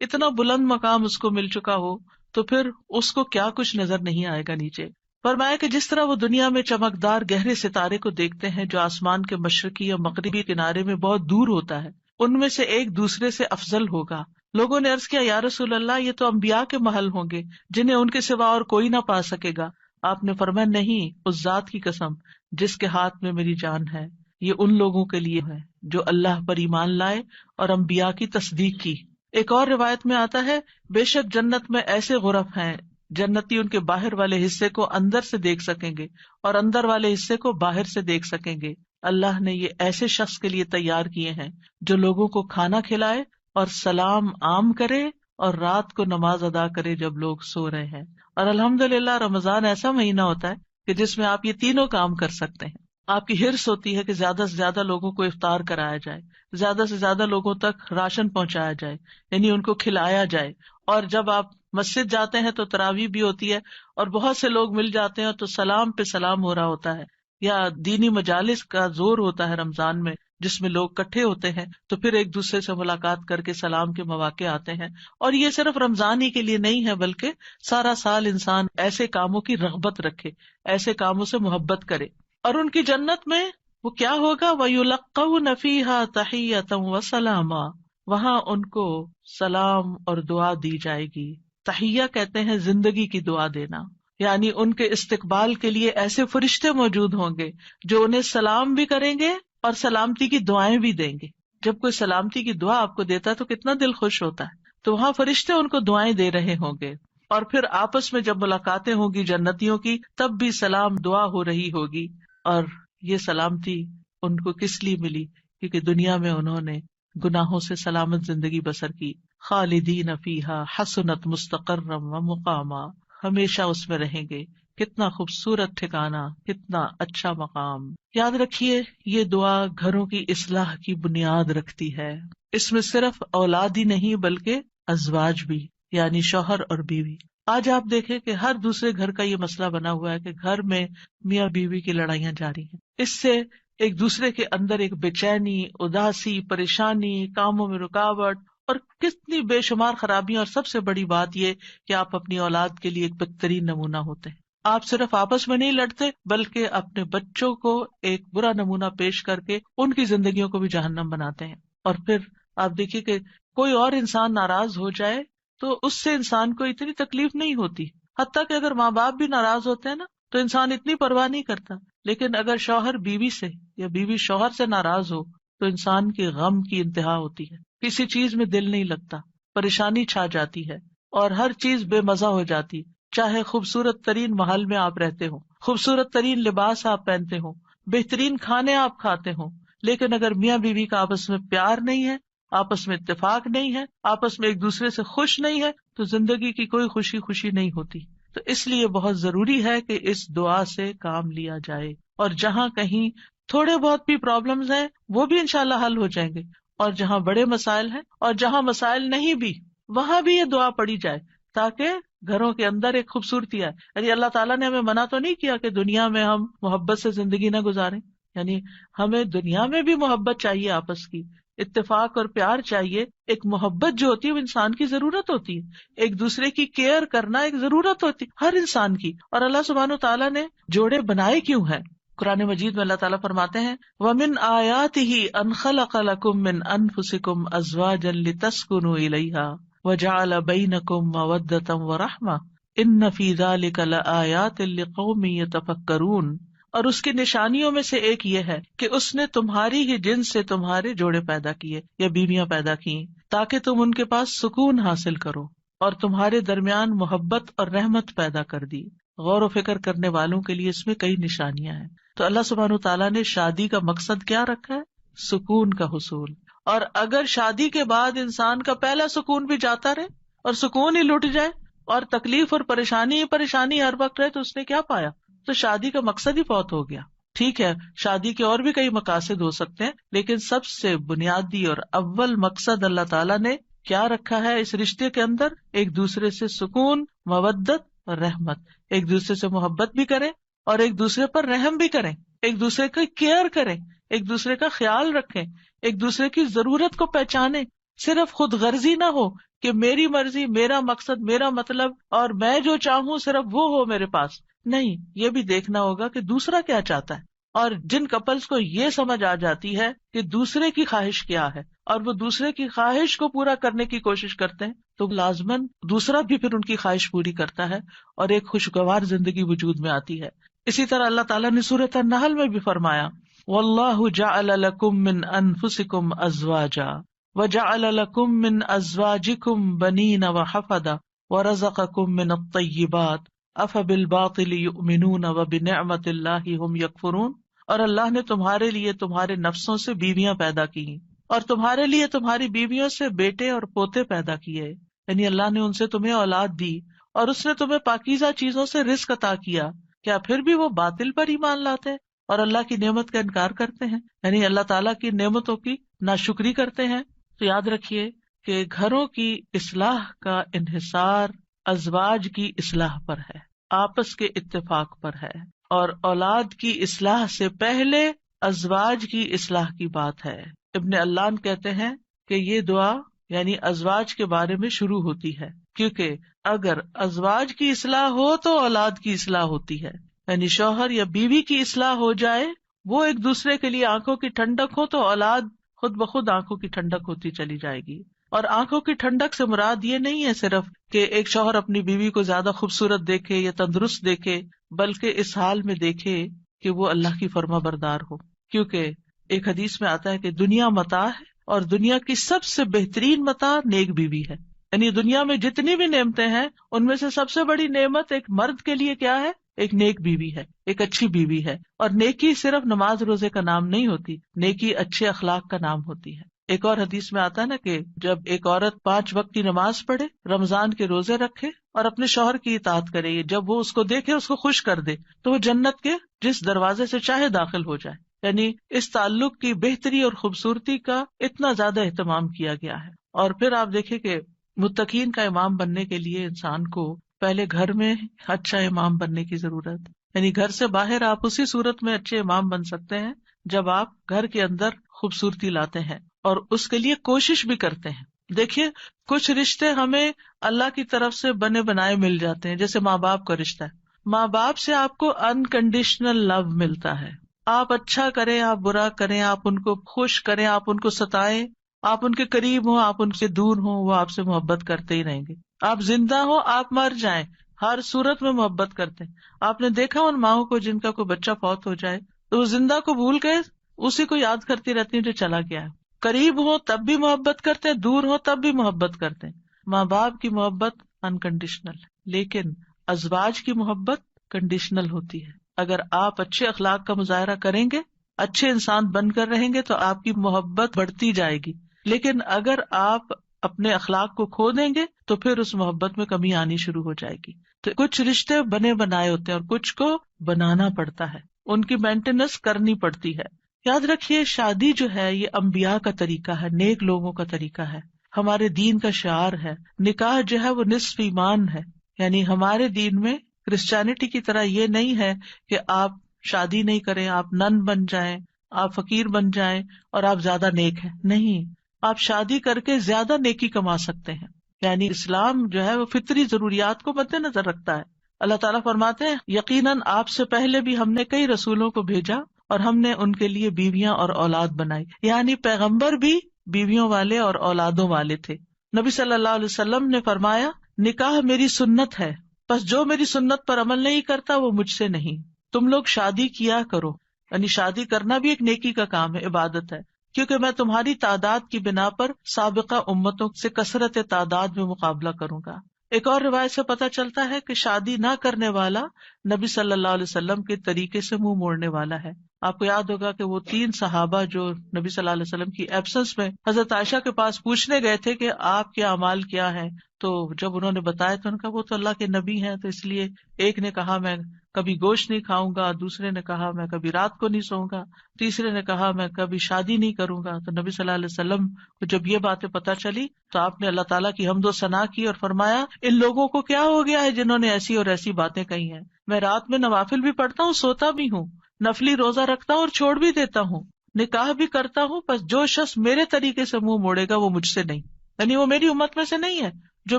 اتنا بلند مقام اس کو مل چکا ہو، تو پھر اس کو کیا کچھ نظر نہیں آئے گا نیچے. فرمایا کہ جس طرح وہ دنیا میں چمکدار گہرے ستارے کو دیکھتے ہیں جو آسمان کے مشرقی یا مغربی کنارے میں بہت دور ہوتا ہے، ان میں سے ایک دوسرے سے افضل ہوگا. لوگوں نے عرض کیا، یا رسول اللہ، یہ تو انبیاء کے محل ہوں گے جنہیں ان کے سوا اور کوئی نہ پا سکے گا. آپ نے فرمایا، نہیں، اس ذات کی قسم جس کے ہاتھ میں میری جان ہے، یہ ان لوگوں کے لیے ہے جو اللہ پر ایمان لائے اور انبیاء کی تصدیق کی. ایک اور روایت میں آتا ہے، بے شک جنت میں ایسے غرف ہیں، جنتی ان کے باہر والے حصے کو اندر سے دیکھ سکیں گے اور اندر والے حصے کو باہر سے دیکھ سکیں گے. اللہ نے یہ ایسے شخص کے لیے تیار کیے ہیں جو لوگوں کو کھانا کھلائے اور سلام عام کرے اور رات کو نماز ادا کرے جب لوگ سو رہے ہیں. اور الحمدللہ رمضان ایسا مہینہ ہوتا ہے کہ جس میں آپ یہ تینوں کام کر سکتے ہیں. آپ کی حرص ہوتی ہے کہ زیادہ سے زیادہ لوگوں کو افطار کرایا جائے، زیادہ سے زیادہ لوگوں تک راشن پہنچایا جائے، یعنی ان کو کھلایا جائے. اور جب آپ مسجد جاتے ہیں تو تراویح بھی ہوتی ہے اور بہت سے لوگ مل جاتے ہیں تو سلام پہ سلام ہو رہا ہوتا ہے. یا دینی مجالس کا زور ہوتا ہے رمضان میں، جس میں لوگ کٹھے ہوتے ہیں تو پھر ایک دوسرے سے ملاقات کر کے سلام کے مواقع آتے ہیں. اور یہ صرف رمضان ہی کے لیے نہیں ہے، بلکہ سارا سال انسان ایسے کاموں کی رغبت رکھے، ایسے کاموں سے محبت کرے. اور ان کی جنت میں وہ کیا ہوگا؟ وَيُلَقَّوْنَ فِيهَا تَحِيَّةً وَسَلَامًا، وہاں ان کو سلام اور دعا دی جائے گی. تحیہ کہتے ہیں زندگی کی دعا دینا، یعنی ان کے استقبال کے لیے ایسے فرشتے موجود ہوں گے جو انہیں سلام بھی کریں گے اور سلامتی کی دعائیں بھی دیں گے. جب کوئی سلامتی کی دعا آپ کو دیتا ہے تو کتنا دل خوش ہوتا ہے. تو وہاں فرشتے ان کو دعائیں دے رہے ہوں گے، اور پھر آپس میں جب ملاقاتیں ہوں گی جنتیوں کی، تب بھی سلام دعا ہو رہی ہوگی. اور یہ سلامتی ان کو کس لیے ملی؟ کیونکہ دنیا میں انہوں نے گناہوں سے سلامت زندگی بسر کی. خالدین فیہا حسنت مستقرا و مقاما، ہمیشہ اس میں رہیں گے. کتنا خوبصورت ٹھکانہ، کتنا اچھا مقام. یاد رکھیے، یہ دعا گھروں کی اصلاح کی بنیاد رکھتی ہے. اس میں صرف اولاد ہی نہیں بلکہ ازواج بھی، یعنی شوہر اور بیوی. آج آپ دیکھیں کہ ہر دوسرے گھر کا یہ مسئلہ بنا ہوا ہے کہ گھر میں میاں بیوی کی لڑائیاں جاری ہیں. اس سے ایک دوسرے کے اندر ایک بے چینی، اداسی، پریشانی، کاموں میں رکاوٹ اور کتنی بے شمار خرابیاں. اور سب سے بڑی بات یہ کہ آپ اپنی اولاد کے لیے ایک بہترین نمونہ ہوتے ہیں. آپ صرف آپس میں نہیں لڑتے بلکہ اپنے بچوں کو ایک برا نمونہ پیش کر کے ان کی زندگیوں کو بھی جہنم بناتے ہیں. اور پھر آپ دیکھیے کہ کوئی اور انسان ناراض ہو جائے تو اس سے انسان کو اتنی تکلیف نہیں ہوتی، حتیٰ کہ اگر ماں باپ بھی ناراض ہوتے ہیں نا تو انسان اتنی پرواہ نہیں کرتا، لیکن اگر شوہر بیوی سے یا بیوی شوہر سے ناراض ہو تو انسان کے غم کی انتہا ہوتی ہے، کسی چیز میں دل نہیں لگتا، پریشانی چھا جاتی ہے اور ہر چیز بے مزہ ہو جاتی. چاہے خوبصورت ترین محل میں آپ رہتے ہو، خوبصورت ترین لباس آپ پہنتے ہو، بہترین کھانے آپ کھاتے ہو، لیکن اگر میاں بیوی کا آپس میں پیار نہیں ہے، آپس میں اتفاق نہیں ہے، آپس میں ایک دوسرے سے خوش نہیں ہے، تو زندگی کی کوئی خوشی نہیں ہوتی. تو اس لیے بہت ضروری ہے کہ اس دعا سے کام لیا جائے، اور جہاں کہیں تھوڑے بہت بھی پرابلمز ہیں وہ بھی انشاءاللہ حل ہو جائیں گے، اور جہاں بڑے مسائل ہیں اور جہاں مسائل نہیں بھی وہاں بھی یہ دعا پڑھی جائے تاکہ گھروں کے اندر ایک خوبصورتی آئے. یعنی اللہ تعالیٰ نے ہمیں منع تو نہیں کیا کہ دنیا میں ہم محبت سے زندگی نہ گزاریں، یعنی ہمیں دنیا میں بھی محبت چاہیے، آپس کی اتفاق اور پیار چاہیے. ایک محبت جو ہوتی ہے وہ انسان کی ضرورت ہوتی ہے، ایک دوسرے کی کیئر کرنا ایک ضرورت ہوتی ہے ہر انسان کی. اور اللہ سبحانہ وتعالیٰ نے جوڑے بنائے کیوں ہیں؟ قرآن مجید میں اللہ تعالیٰ فرماتے ہیں وَمِنْ آيَاتِهِ أَنْ خَلَقَ لَكُم مِّنْ أَنفُسِكُمْ أَزْوَاجًا لِتَسْكُنُوا إِلَيْهَا وَجَعَلَ بَيْنَكُم مَّوَدَّةً وَرَحْمَةً إِنَّ فِي ذَلِكَ لَآيَاتٍ لِقَوْمٍ يَتَفَكَّرُونَ. اور اس کی نشانیوں میں سے ایک یہ ہے کہ اس نے تمہاری ہی جنس سے تمہارے جوڑے پیدا کیے یا بیویاں پیدا کی تاکہ تم ان کے پاس سکون حاصل کرو، اور تمہارے درمیان محبت اور رحمت پیدا کر دی. غور و فکر کرنے والوں کے لیے اس میں کئی نشانیاں ہیں. تو اللہ سبحانہ تعالیٰ نے شادی کا مقصد کیا رکھا ہے؟ سکون کا حصول. اور اگر شادی کے بعد انسان کا پہلا سکون بھی جاتا رہے اور سکون ہی لٹ جائے اور تکلیف اور پریشانی ہر وقت رہے تو اس نے کیا پایا؟ تو شادی کا مقصد ہی فوت ہو گیا. ٹھیک ہے، شادی کے اور بھی کئی مقاصد ہو سکتے ہیں، لیکن سب سے بنیادی اور اول مقصد اللہ تعالیٰ نے کیا رکھا ہے اس رشتے کے اندر؟ ایک دوسرے سے سکون، مودت اور رحمت. ایک دوسرے سے محبت بھی کریں اور ایک دوسرے پر رحم بھی کریں، ایک دوسرے کی کیئر کریں، ایک دوسرے کا خیال رکھیں، ایک دوسرے کی ضرورت کو پہچانیں. صرف خود غرضی نہ ہو کہ میری مرضی، میرا مقصد، میرا مطلب اور میں جو چاہوں صرف وہ ہو میرے پاس. نہیں، یہ بھی دیکھنا ہوگا کہ دوسرا کیا چاہتا ہے. اور جن کپلز کو یہ سمجھ آ جاتی ہے کہ دوسرے کی خواہش کیا ہے اور وہ دوسرے کی خواہش کو پورا کرنے کی کوشش کرتے ہیں تو لازماً دوسرا بھی پھر ان کی خواہش پوری کرتا ہے اور ایک خوشگوار زندگی وجود میں آتی ہے. اسی طرح اللہ تعالیٰ نے سورۃ النحل میں بھی فرمایا وَاللَّهُ جَعَلَ لَكُم مِّنْ أَنفُسِكُمْ أَزْوَاجًا وَجَعَلَ لَكُم مِّنْ أَزْوَاجِكُمْ بَنِينَ وَحَفَدَةً وَرَزَقَكُم مِّنَ الطَّيِّبَاتِ أَفَبِالْبَاطِلِ يُؤْمِنُونَ وَبِنِعْمَةِ اللَّهِ هُمْ يَكْفُرُونَ. اور اللہ نے تمہارے لیے تمہارے نفسوں سے بیویاں پیدا کی اور تمہارے لیے تمہاری بیویوں سے بیٹے اور پوتے پیدا کیے، یعنی اللہ نے ان سے تمہیں اولاد دی اور اس نے تمہیں پاکیزہ چیزوں سے رزق عطا کیا. کیا پھر بھی وہ باطل پر ایمان لاتے ہیں اور اللہ کی نعمت کا انکار کرتے ہیں، یعنی اللہ تعالیٰ کی نعمتوں کی ناشکری کرتے ہیں؟ تو یاد رکھیے کہ گھروں کی اصلاح کا انحصار ازواج کی اصلاح پر ہے، آپس کے اتفاق پر ہے، اور اولاد کی اصلاح سے پہلے ازواج کی اصلاح کی بات ہے. ابن علان کہتے ہیں کہ یہ دعا یعنی ازواج کے بارے میں شروع ہوتی ہے، کیونکہ اگر ازواج کی اصلاح ہو تو اولاد کی اصلاح ہوتی ہے. یعنی شوہر یا بیوی کی اصلاح ہو جائے، وہ ایک دوسرے کے لیے آنکھوں کی ٹھنڈک ہو تو اولاد خود بخود آنکھوں کی ٹھنڈک ہوتی چلی جائے گی. اور آنکھوں کی ٹھنڈک سے مراد یہ نہیں ہے صرف کہ ایک شوہر اپنی بیوی کو زیادہ خوبصورت دیکھے یا تندرست دیکھے، بلکہ اس حال میں دیکھے کہ وہ اللہ کی فرما بردار ہو. کیونکہ ایک حدیث میں آتا ہے کہ دنیا متاع ہے اور دنیا کی سب سے بہترین متاع نیک بیوی ہے. یعنی دنیا میں جتنی بھی نعمتیں ہیں ان میں سے سب سے بڑی نعمت ایک مرد کے لیے کیا ہے؟ ایک نیک بیوی ہے، ایک اچھی بیوی ہے. اور نیکی صرف نماز روزے کا نام نہیں ہوتی، نیکی اچھے اخلاق کا نام ہوتی ہے. ایک اور حدیث میں آتا ہے نا کہ جب ایک عورت 5 وقت کی نماز پڑھے، رمضان کے روزے رکھے اور اپنے شوہر کی اطاعت کرے، جب وہ اس کو دیکھے، اس کو خوش کر دے، تو وہ جنت کے جس دروازے سے چاہے داخل ہو جائے. یعنی اس تعلق کی بہتری اور خوبصورتی کا اتنا زیادہ اہتمام کیا گیا ہے. اور پھر آپ دیکھیں کہ متقین کا امام بننے کے لیے انسان کو پہلے گھر میں اچھا امام بننے کی ضرورت. یعنی گھر سے باہر آپ اسی صورت میں اچھے امام بن سکتے ہیں جب آپ گھر کے اندر خوبصورتی لاتے ہیں اور اس کے لیے کوشش بھی کرتے ہیں. دیکھیے کچھ رشتے ہمیں اللہ کی طرف سے بنے بنائے مل جاتے ہیں، جیسے ماں باپ کا رشتہ ہے. ماں باپ سے آپ کو انکنڈیشنل لو ملتا ہے. آپ اچھا کریں، آپ برا کریں، آپ ان کو خوش کریں، آپ ان کو ستائیں، آپ ان کے قریب ہوں، آپ ان سے دور ہوں، وہ آپ سے محبت کرتے ہی رہیں گے. آپ زندہ ہو، آپ مر جائیں، ہر صورت میں محبت کرتے ہیں. آپ نے دیکھا ان ماؤں کو جن کا کوئی بچہ فوت ہو جائے تو وہ زندہ کو بھول گئے اسی کو یاد کرتی رہتی ہیں جو چلا گیا ہے. قریب ہو تب بھی محبت کرتے ہیں، دور ہو تب بھی محبت کرتے ہیں. ماں باپ کی محبت انکنڈیشنل، لیکن ازواج کی محبت کنڈیشنل ہوتی ہے. اگر آپ اچھے اخلاق کا مظاہرہ کریں گے، اچھے انسان بن کر رہیں گے تو آپ کی محبت بڑھتی جائے گی. لیکن اگر آپ اپنے اخلاق کو کھو دیں گے تو پھر اس محبت میں کمی آنی شروع ہو جائے گی. تو کچھ رشتے بنے بنائے ہوتے ہیں اور کچھ کو بنانا پڑتا ہے، ان کی مینٹیننس کرنی پڑتی ہے. یاد رکھیے شادی جو ہے یہ انبیاء کا طریقہ ہے، نیک لوگوں کا طریقہ ہے، ہمارے دین کا شعار ہے. نکاح جو ہے وہ نصف ایمان ہے، یعنی ہمارے دین میں کرسچینٹی کی طرح یہ نہیں ہے کہ آپ شادی نہیں کریں، آپ نن بن جائیں، آپ فقیر بن جائیں اور آپ زیادہ نیک ہیں. نہیں، آپ شادی کر کے زیادہ نیکی کما سکتے ہیں. یعنی اسلام جو ہے وہ فطری ضروریات کو مد نظر رکھتا ہے. اللہ تعالیٰ فرماتے ہیں یقیناً آپ سے پہلے بھی ہم نے کئی رسولوں کو بھیجا اور ہم نے ان کے لیے بیویاں اور اولاد بنائی. یعنی پیغمبر بھی بیویوں والے اور اولادوں والے تھے. نبی صلی اللہ علیہ وسلم نے فرمایا نکاح میری سنت ہے، بس جو میری سنت پر عمل نہیں کرتا وہ مجھ سے نہیں. تم لوگ شادی کیا کرو، یعنی شادی کرنا بھی ایک نیکی کا کام ہے، عبادت ہے، کیونکہ میں تمہاری تعداد کی بنا پر سابقہ امتوں سے کثرت تعداد میں مقابلہ کروں گا. ایک اور روایت سے پتہ چلتا ہے کہ شادی نہ کرنے والا نبی صلی اللہ علیہ وسلم کے طریقے سے منہ موڑنے والا ہے. آپ کو یاد ہوگا کہ وہ 3 صحابہ جو نبی صلی اللہ علیہ وسلم کی ایبسنس میں حضرت عائشہ کے پاس پوچھنے گئے تھے کہ آپ کے اعمال کیا ہیں، تو جب انہوں نے بتایا تو ان کا وہ تو اللہ کے نبی ہیں، تو اس لیے ایک نے کہا میں کبھی گوشت نہیں کھاؤں گا، دوسرے نے کہا میں کبھی رات کو نہیں سوؤں گا، تیسرے نے کہا میں کبھی شادی نہیں کروں گا. تو نبی صلی اللہ علیہ وسلم کو جب یہ باتیں پتہ چلی تو آپ نے اللہ تعالیٰ کی حمد و ثنا کی اور فرمایا ان لوگوں کو کیا ہو گیا ہے جنہوں نے ایسی اور ایسی باتیں کہی ہیں. میں رات میں نوافل بھی پڑھتا ہوں، سوتا بھی ہوں، نفلی روزہ رکھتا ہوں اور چھوڑ بھی دیتا ہوں، نکاح بھی کرتا ہوں، بس جو شخص میرے طریقے سے منہ موڑے گا وہ مجھ سے نہیں، یعنی وہ میری امت میں سے نہیں ہے جو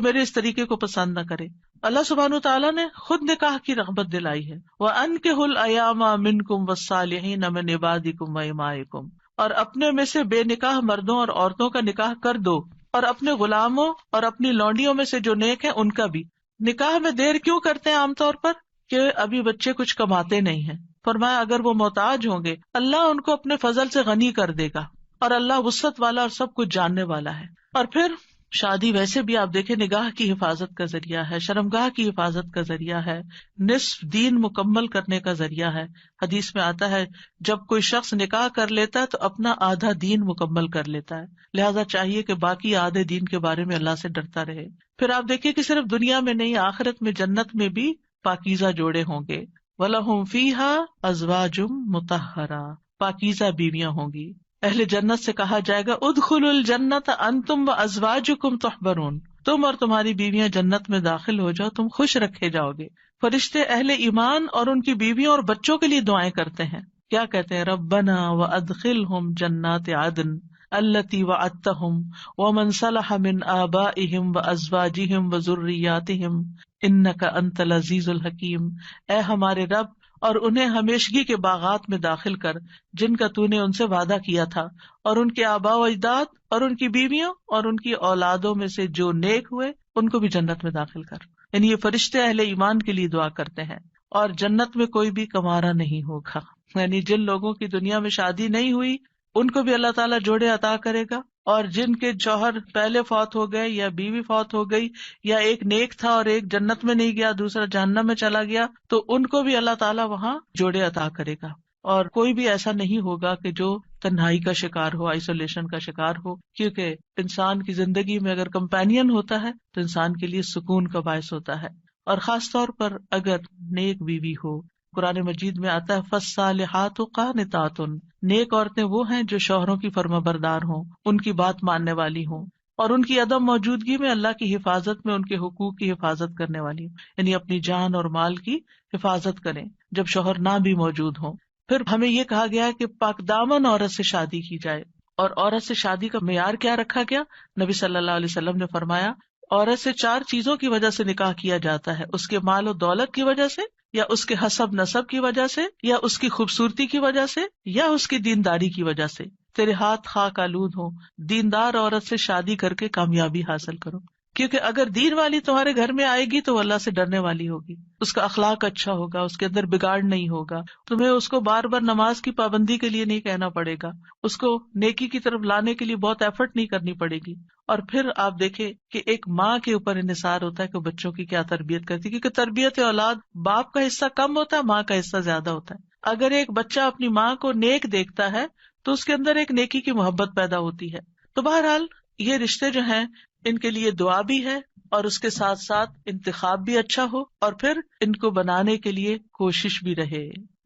میرے اس طریقے کو پسند نہ کرے. اللہ سبحانہ وتعالیٰ نے خود نکاح کی رغبت دلائی ہے. وَأَنكِحُوا الْأَيَامَ مِنكُمْ وَالصَّالِحِينَ مِنْ عِبَادِكُمْ وَإِمَائِكُمْ، اور اپنے میں سے بے نکاح مردوں اور عورتوں کا نکاح کر دو، اور اپنے غلاموں اور اپنی لونڈیوں میں سے جو نیک ہیں ان کا بھی. نکاح میں دیر کیوں کرتے ہیں عام طور پر؟ کہ ابھی بچے کچھ کماتے نہیں ہیں. فرمایا اگر وہ محتاج ہوں گے اللہ ان کو اپنے فضل سے غنی کر دے گا، اور اللہ وسعت والا اور سب کچھ جاننے والا ہے. اور پھر شادی ویسے بھی آپ دیکھیں نگاہ کی حفاظت کا ذریعہ ہے، شرمگاہ کی حفاظت کا ذریعہ ہے، نصف دین مکمل کرنے کا ذریعہ ہے. حدیث میں آتا ہے جب کوئی شخص نکاح کر لیتا ہے تو اپنا آدھا دین مکمل کر لیتا ہے، لہذا چاہیے کہ باقی آدھے دین کے بارے میں اللہ سے ڈرتا رہے. پھر آپ دیکھیے کہ صرف دنیا میں نہیں، آخرت میں جنت میں بھی پاکیزہ جوڑے ہوں گے. وَلَهُمْ فِيهَا أَزْوَاجٌ مُطَهَّرَةٌ، پاکیزہ بیویاں ہوں گی. اہل جنت سے کہا جائے گا ادخلوا الجنت انتم وازواجکم تحبرون، تم اور تمہاری بیویاں جنت میں داخل ہو جاؤ، تم خوش رکھے جاؤ گے. فرشتے اہل ایمان اور ان کی بیویوں اور بچوں کے لیے دعائیں کرتے ہیں. کیا کہتے ہیں؟ ربنا وادخلہم جنات عدن التی وعدتہم ومن صلح من آبائہم وازواجہم وذریاتہم انک انت العزیز الحکیم. اے ہمارے رب، اور انہیں ہمیشگی کے باغات میں داخل کر جن کا تو نے ان سے وعدہ کیا تھا، اور ان کے آباء و اجداد اور ان کی بیویوں اور ان کی اولادوں میں سے جو نیک ہوئے ان کو بھی جنت میں داخل کر. یعنی یہ فرشتے اہل ایمان کے لیے دعا کرتے ہیں. اور جنت میں کوئی بھی کنوارا نہیں ہوگا، یعنی جن لوگوں کی دنیا میں شادی نہیں ہوئی ان کو بھی اللہ تعالیٰ جوڑے عطا کرے گا، اور جن کے شوہر پہلے فوت ہو گئے یا بیوی فوت ہو گئی، یا ایک نیک تھا اور ایک جنت میں نہیں گیا دوسرا جہنم میں چلا گیا، تو ان کو بھی اللہ تعالیٰ وہاں جوڑے عطا کرے گا. اور کوئی بھی ایسا نہیں ہوگا کہ جو تنہائی کا شکار ہو، آئسولیشن کا شکار ہو، کیونکہ انسان کی زندگی میں اگر کمپینین ہوتا ہے تو انسان کے لیے سکون کا باعث ہوتا ہے. اور خاص طور پر اگر نیک بیوی ہو. قرآن مجید میں آتا ہے فالصالحات قانتات، نیک عورتیں وہ ہیں جو شوہروں کی فرما بردار ہوں، ان کی بات ماننے والی ہوں، اور ان کی عدم موجودگی میں اللہ کی حفاظت میں ان کے حقوق کی حفاظت کرنے والی ہوں، یعنی اپنی جان اور مال کی حفاظت کریں جب شوہر نہ بھی موجود ہوں. پھر ہمیں یہ کہا گیا ہے کہ پاک دامن عورت سے شادی کی جائے. اور عورت سے شادی کا معیار کیا رکھا گیا؟ نبی صلی اللہ علیہ وسلم نے فرمایا عورت سے 4 چیزوں کی وجہ سے نکاح کیا جاتا ہے، اس کے مال و دولت کی وجہ سے، یا اس کے حسب نسب کی وجہ سے، یا اس کی خوبصورتی کی وجہ سے، یا اس کی دینداری کی وجہ سے، تیرے ہاتھ خاک آلود ہوں، دیندار عورت سے شادی کر کے کامیابی حاصل کرو، کیونکہ اگر دین والی تمہارے گھر میں آئے گی تو وہ اللہ سے ڈرنے والی ہوگی، اس کا اخلاق اچھا ہوگا، اس کے اندر بگاڑ نہیں ہوگا، تمہیں اس کو بار بار نماز کی پابندی کے لیے نہیں کہنا پڑے گا، اس کو نیکی کی طرف لانے کے لیے بہت ایفرٹ نہیں کرنی پڑے گی۔ اور پھر آپ دیکھیں کہ ایک ماں کے اوپر انحصار ہوتا ہے کہ بچوں کی کیا تربیت کرتی ہے، کیونکہ تربیت اولاد باپ کا حصہ کم ہوتا ہے، ماں کا حصہ زیادہ ہوتا ہے۔ اگر ایک بچہ اپنی ماں کو نیک دیکھتا ہے تو اس کے اندر ایک نیکی کی محبت پیدا ہوتی ہے۔ تو بہرحال یہ رشتے جو ہیں ان کے لیے دعا بھی ہے، اور اس کے ساتھ ساتھ انتخاب بھی اچھا ہو، اور پھر ان کو بنانے کے لیے کوشش بھی رہے۔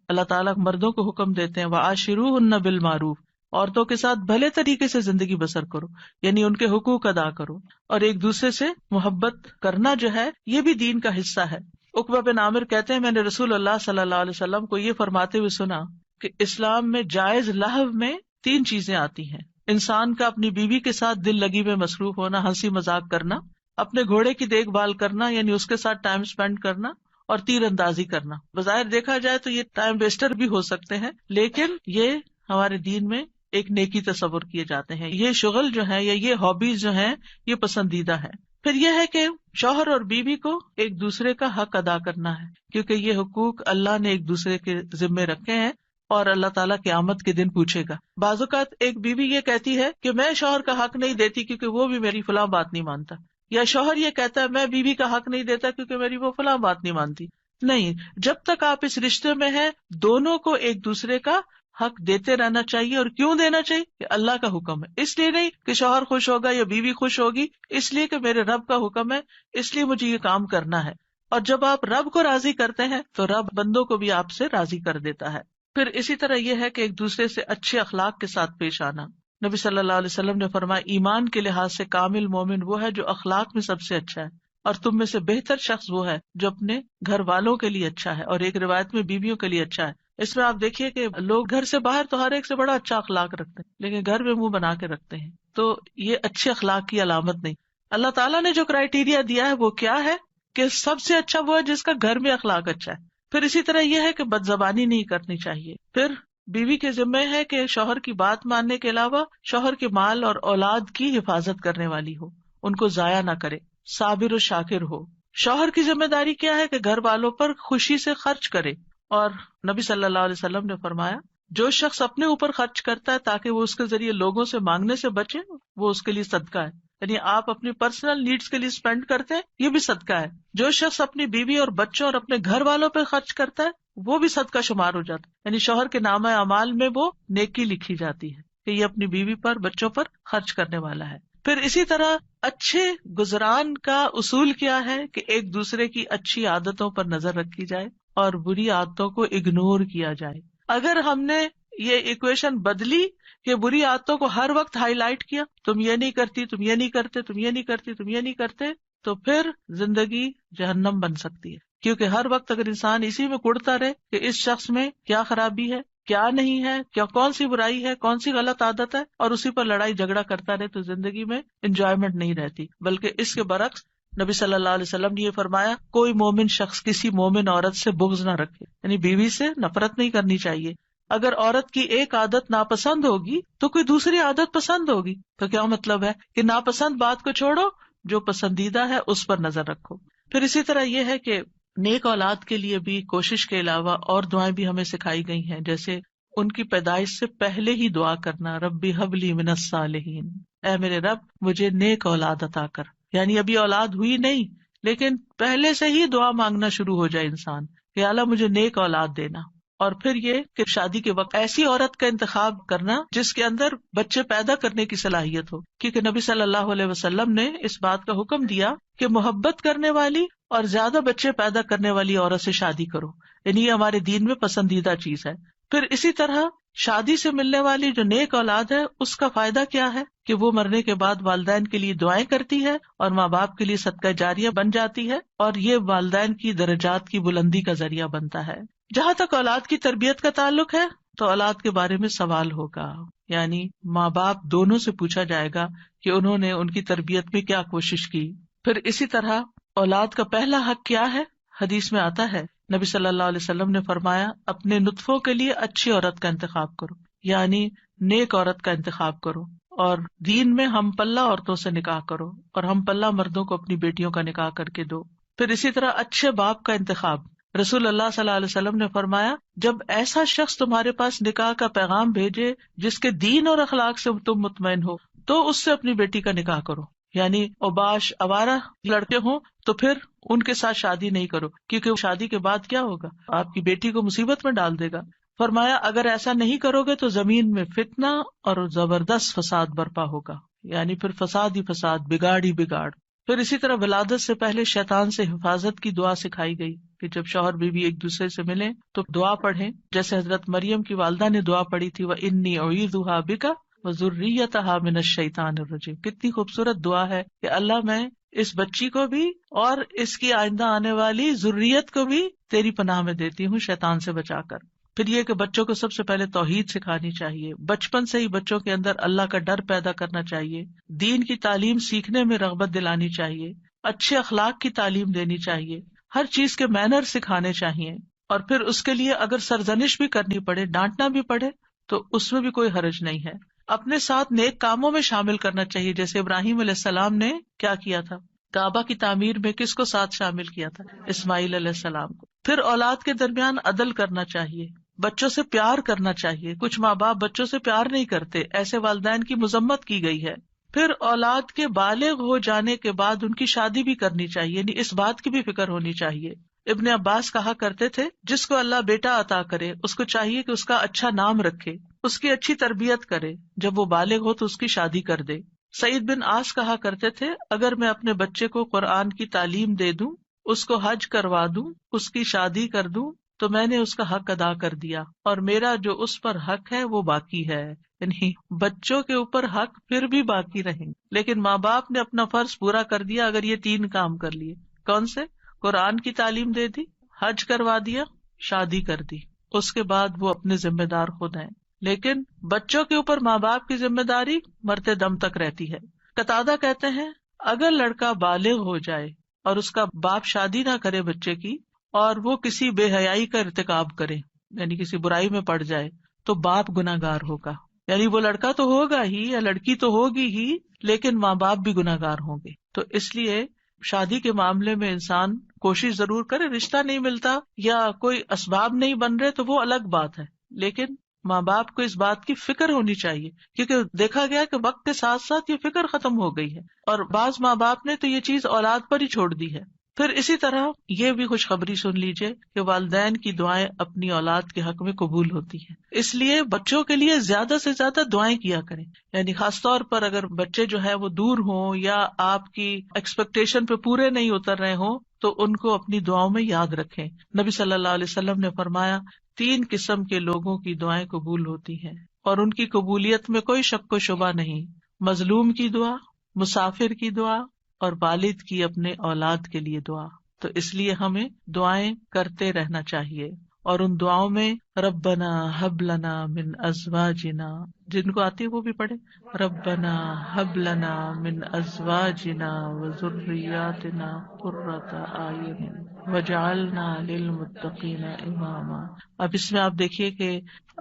اللہ تعالیٰ مردوں کو حکم دیتے ہیں وَعَاشِرُوهُنَّ بِالْمَعْرُوفِ، عورتوں کے ساتھ بھلے طریقے سے زندگی بسر کرو، یعنی ان کے حقوق ادا کرو، اور ایک دوسرے سے محبت کرنا جو ہے یہ بھی دین کا حصہ ہے۔ عقبہ بن عامر کہتے ہیں میں نے رسول اللہ صلی اللہ علیہ وسلم کو یہ فرماتے ہوئے سنا کہ اسلام میں جائز لہو میں 3 چیزیں آتی ہیں: انسان کا اپنی بیوی کے ساتھ دل لگی میں مصروف ہونا، ہنسی مذاق کرنا، اپنے گھوڑے کی دیکھ بھال کرنا یعنی اس کے ساتھ ٹائم اسپینڈ کرنا، اور تیر اندازی کرنا۔ بظاہر دیکھا جائے تو یہ ٹائم ویسٹر بھی ہو سکتے ہیں، لیکن یہ ہمارے دین میں ایک نیکی تصور کیے جاتے ہیں۔ یہ شغل جو ہے یا یہ ہابیز جو ہیں یہ پسندیدہ ہے۔ پھر یہ ہے کہ شوہر اور بیوی کو ایک دوسرے کا حق ادا کرنا ہے، کیونکہ یہ حقوق اللہ نے ایک دوسرے کے ذمے رکھے ہیں اور اللہ تعالیٰ قیامت کے دن پوچھے گا۔ بعض اوقات ایک بیوی یہ کہتی ہے کہ میں شوہر کا حق نہیں دیتی کیونکہ وہ بھی میری فلاں بات نہیں مانتا، یا شوہر یہ کہتا ہے میں بیوی کا حق نہیں دیتا کیونکہ میری وہ فلاں بات نہیں مانتی۔ نہیں، جب تک آپ اس رشتے میں ہیں دونوں کو ایک دوسرے کا حق دیتے رہنا چاہیے۔ اور کیوں دینا چاہیے؟ کہ اللہ کا حکم ہے، اس لیے نہیں کہ شوہر خوش ہوگا یا بیوی خوش ہوگی، اس لیے کہ میرے رب کا حکم ہے، اس لیے مجھے یہ کام کرنا ہے۔ اور جب آپ رب کو راضی کرتے ہیں تو رب بندوں کو بھی آپ سے راضی کر دیتا ہے۔ پھر اسی طرح یہ ہے کہ ایک دوسرے سے اچھے اخلاق کے ساتھ پیش آنا۔ نبی صلی اللہ علیہ وسلم نے فرمایا ایمان کے لحاظ سے کامل مومن وہ ہے جو اخلاق میں سب سے اچھا ہے، اور تم میں سے بہتر شخص وہ ہے جو اپنے گھر والوں کے لیے اچھا ہے، اور ایک روایت میں بیویوں کے لیے اچھا ہے۔ اس میں آپ دیکھیے کہ لوگ گھر سے باہر تو ہر ایک سے بڑا اچھا اخلاق رکھتے ہیں، لیکن گھر میں منہ بنا کے رکھتے ہیں، تو یہ اچھے اخلاق کی علامت نہیں۔ اللہ تعالیٰ نے جو کرائیٹیریا دیا ہے وہ کیا ہے کہ سب سے اچھا وہ ہے جس کا گھر میں اخلاق اچھا ہے۔ پھر اسی طرح یہ ہے کہ بد زبانی نہیں کرنی چاہیے۔ پھر بیوی کے ذمہ ہے کہ شوہر کی بات ماننے کے علاوہ شوہر کے مال اور اولاد کی حفاظت کرنے والی ہو، ان کو ضائع نہ کرے، صابر و شاکر ہو۔ شوہر کی ذمہ داری کیا ہے کہ گھر والوں پر خوشی سے خرچ کرے، اور نبی صلی اللہ علیہ وسلم نے فرمایا جو شخص اپنے اوپر خرچ کرتا ہے تاکہ وہ اس کے ذریعے لوگوں سے مانگنے سے بچے، وہ اس کے لیے صدقہ ہے، یعنی آپ اپنی پرسنل نیڈس کے لیے اسپینڈ کرتے ہیں، یہ بھی صدقہ ہے۔ جو شخص اپنی بیوی اور بچوں اور اپنے گھر والوں پہ خرچ کرتا ہے وہ بھی صدقہ شمار ہو جاتا ہے، یعنی شوہر کے نامہ اعمال میں وہ نیکی لکھی جاتی ہے کہ یہ اپنی بیوی پر بچوں پر خرچ کرنے والا ہے۔ پھر اسی طرح اچھے گزران کا اصول کیا ہے کہ ایک دوسرے کی اچھی عادتوں پر نظر رکھی جائے اور بری عادتوں کو اگنور کیا جائے۔ اگر ہم نے یہ ایکویشن بدلی کہ بری عادتوں کو ہر وقت ہائی لائٹ کیا، تم یہ نہیں کرتی، تم یہ نہیں کرتے، تم یہ نہیں کرتی، تم یہ نہیں کرتے، تو پھر زندگی جہنم بن سکتی ہے، کیونکہ ہر وقت اگر انسان اسی میں کڑتا رہے کہ اس شخص میں کیا خرابی ہے، کیا نہیں ہے، کیا کون سی برائی ہے، کون سی غلط عادت ہے، اور اسی پر لڑائی جھگڑا کرتا رہے، تو زندگی میں انجوائمنٹ نہیں رہتی۔ بلکہ اس کے برعکس نبی صلی اللہ علیہ وسلم نے یہ فرمایا کوئی مومن شخص کسی مومن عورت سے بغض نہ رکھے، یعنی بیوی سے نفرت نہیں کرنی چاہیے۔ اگر عورت کی ایک عادت ناپسند ہوگی تو کوئی دوسری عادت پسند ہوگی، تو کیا مطلب ہے کہ ناپسند بات کو چھوڑو، جو پسندیدہ ہے اس پر نظر رکھو۔ پھر اسی طرح یہ ہے کہ نیک اولاد کے لیے بھی کوشش کے علاوہ اور دعائیں بھی ہمیں سکھائی گئی ہیں، جیسے ان کی پیدائش سے پہلے ہی دعا کرنا، ربی حب لی من الصالحین، اے میرے رب مجھے نیک اولاد عطا کر، یعنی ابھی اولاد ہوئی نہیں لیکن پہلے سے ہی دعا مانگنا شروع ہو جائے انسان کہ اللہ مجھے نیک اولاد دینا۔ اور پھر یہ کہ شادی کے وقت ایسی عورت کا انتخاب کرنا جس کے اندر بچے پیدا کرنے کی صلاحیت ہو، کیونکہ نبی صلی اللہ علیہ وسلم نے اس بات کا حکم دیا کہ محبت کرنے والی اور زیادہ بچے پیدا کرنے والی عورت سے شادی کرو، یعنی یہ ہمارے دین میں پسندیدہ چیز ہے۔ پھر اسی طرح شادی سے ملنے والی جو نیک اولاد ہے اس کا فائدہ کیا ہے کہ وہ مرنے کے بعد والدین کے لیے دعائیں کرتی ہے اور ماں باپ کے لیے صدقہ جاریہ بن جاتی ہے، اور یہ والدین کی درجات کی بلندی کا ذریعہ بنتا ہے۔ جہاں تک اولاد کی تربیت کا تعلق ہے تو اولاد کے بارے میں سوال ہوگا، یعنی ماں باپ دونوں سے پوچھا جائے گا کہ انہوں نے ان کی تربیت میں کیا کوشش کی۔ پھر اسی طرح اولاد کا پہلا حق کیا ہے؟ حدیث میں آتا ہے نبی صلی اللہ علیہ وسلم نے فرمایا اپنے نطفوں کے لیے اچھی عورت کا انتخاب کرو، یعنی نیک عورت کا انتخاب کرو، اور دین میں ہم پلہ عورتوں سے نکاح کرو اور ہم پلہ مردوں کو اپنی بیٹیوں کا نکاح کر کے دو۔ پھر اسی طرح اچھے باپ کا انتخاب، رسول اللہ صلی اللہ علیہ وسلم نے فرمایا جب ایسا شخص تمہارے پاس نکاح کا پیغام بھیجے جس کے دین اور اخلاق سے تم مطمئن ہو تو اس سے اپنی بیٹی کا نکاح کرو، یعنی اوباش آوارہ لڑکے ہوں تو پھر ان کے ساتھ شادی نہیں کرو، کیونکہ شادی کے بعد کیا ہوگا، آپ کی بیٹی کو مصیبت میں ڈال دے گا۔ فرمایا اگر ایسا نہیں کرو گے تو زمین میں فتنہ اور زبردست فساد برپا ہوگا، یعنی پھر فساد ہی فساد، بگاڑ ہی بگاڑ۔ پھر اسی طرح ولادت سے پہلے شیطان سے حفاظت کی دعا سکھائی گئی کہ جب شوہر بیوی ایک دوسرے سے ملیں تو دعا پڑھیں، جیسے حضرت مریم کی والدہ نے دعا پڑھی تھی وَإِنِّي أُعِيذُهَا بِكَ وَذُرِّيَّتَهَا مِنَ الشَّيْطَانِ الرَّجِيمِ۔ کتنی خوبصورت دعا ہے کہ اللہ میں اس بچی کو بھی اور اس کی آئندہ آنے والی ذریت کو بھی تیری پناہ میں دیتی ہوں شیطان سے بچا کر۔ پھر یہ کہ بچوں کو سب سے پہلے توحید سکھانی چاہیے، بچپن سے ہی بچوں کے اندر اللہ کا ڈر پیدا کرنا چاہیے، دین کی تعلیم سیکھنے میں رغبت دلانی چاہیے، اچھے اخلاق کی تعلیم دینی چاہیے، ہر چیز کے مینر سکھانے چاہیے، اور پھر اس کے لیے اگر سرزنش بھی کرنی پڑے، ڈانٹنا بھی پڑے تو اس میں بھی کوئی حرج نہیں ہے۔ اپنے ساتھ نیک کاموں میں شامل کرنا چاہیے، جیسے ابراہیم علیہ السلام نے کیا کیا تھا، کعبہ کی تعمیر میں کس کو ساتھ شامل کیا تھا، اسماعیل علیہ السلام کو۔ پھر اولاد کے درمیان عدل کرنا چاہیے، بچوں سے پیار کرنا چاہیے، کچھ ماں باپ بچوں سے پیار نہیں کرتے، ایسے والدین کی مذمت کی گئی ہے۔ پھر اولاد کے بالغ ہو جانے کے بعد ان کی شادی بھی کرنی چاہیے، یعنی اس بات کی بھی فکر ہونی چاہیے۔ ابن عباس کہا کرتے تھے جس کو اللہ بیٹا عطا کرے اس کو چاہیے کہ اس کا اچھا نام رکھے، اس کی اچھی تربیت کرے، جب وہ بالغ ہو تو اس کی شادی کر دے۔ سعید بن عاص کہا کرتے تھے اگر میں اپنے بچے کو قرآن کی تعلیم دے دوں، اس کو حج کروا دوں، اس کی شادی کر دوں تو میں نے اس کا حق ادا کر دیا، اور میرا جو اس پر حق ہے وہ باقی ہے۔ یعنی بچوں کے اوپر حق پھر بھی باقی رہیں گے، لیکن ماں باپ نے اپنا فرض پورا کر دیا اگر یہ 3 کام کر لیے۔ کون سے؟ قرآن کی تعلیم دے دی، حج کروا دیا، شادی کر دی، اس کے بعد وہ اپنے ذمہ دار خود ہیں۔ لیکن بچوں کے اوپر ماں باپ کی ذمہ داری مرتے دم تک رہتی ہے۔ قتادہ کہتے ہیں اگر لڑکا بالغ ہو جائے اور اس کا باپ شادی نہ کرے بچے کی، اور وہ کسی بے حیائی کا ارتکاب کرے، یعنی کسی برائی میں پڑ جائے، تو باپ گناہ گار ہوگا، یعنی وہ لڑکا تو ہوگا ہی یا لڑکی تو ہوگی ہی، لیکن ماں باپ بھی گناہ گار ہوں گے۔ تو اس لیے شادی کے معاملے میں انسان کوشش ضرور کرے، رشتہ نہیں ملتا یا کوئی اسباب نہیں بن رہے تو وہ الگ بات ہے، لیکن ماں باپ کو اس بات کی فکر ہونی چاہیے، کیونکہ دیکھا گیا کہ وقت کے ساتھ ساتھ یہ فکر ختم ہو گئی ہے، اور بعض ماں باپ نے تو یہ چیز اولاد پر ہی چھوڑ دی ہے۔ پھر اسی طرح یہ بھی خوشخبری سن لیجئے کہ والدین کی دعائیں اپنی اولاد کے حق میں قبول ہوتی ہیں، اس لیے بچوں کے لیے زیادہ سے زیادہ دعائیں کیا کریں، یعنی خاص طور پر اگر بچے جو ہے وہ دور ہوں یا آپ کی ایکسپیکٹیشن پہ پورے نہیں اتر رہے ہوں تو ان کو اپنی دعاؤں میں یاد رکھیں۔ نبی صلی اللہ علیہ وسلم نے فرمایا 3 قسم کے لوگوں کی دعائیں قبول ہوتی ہیں اور ان کی قبولیت میں کوئی شک و شبہ نہیں، مظلوم کی دعا، مسافر کی دعا اور والد کی اپنے اولاد کے لیے دعا۔ تو اس لیے ہمیں دعائیں کرتے رہنا چاہیے، اور ان دعاؤں میں ربنا ہب لنا من ازواجنا، جن کو آتی ہے وہ بھی پڑھے، ربنا ہب لنا من ازواجنا وذریاتنا قرۃ اعین وجعلنا للمتقین اماما۔ اب اس میں آپ دیکھیے کہ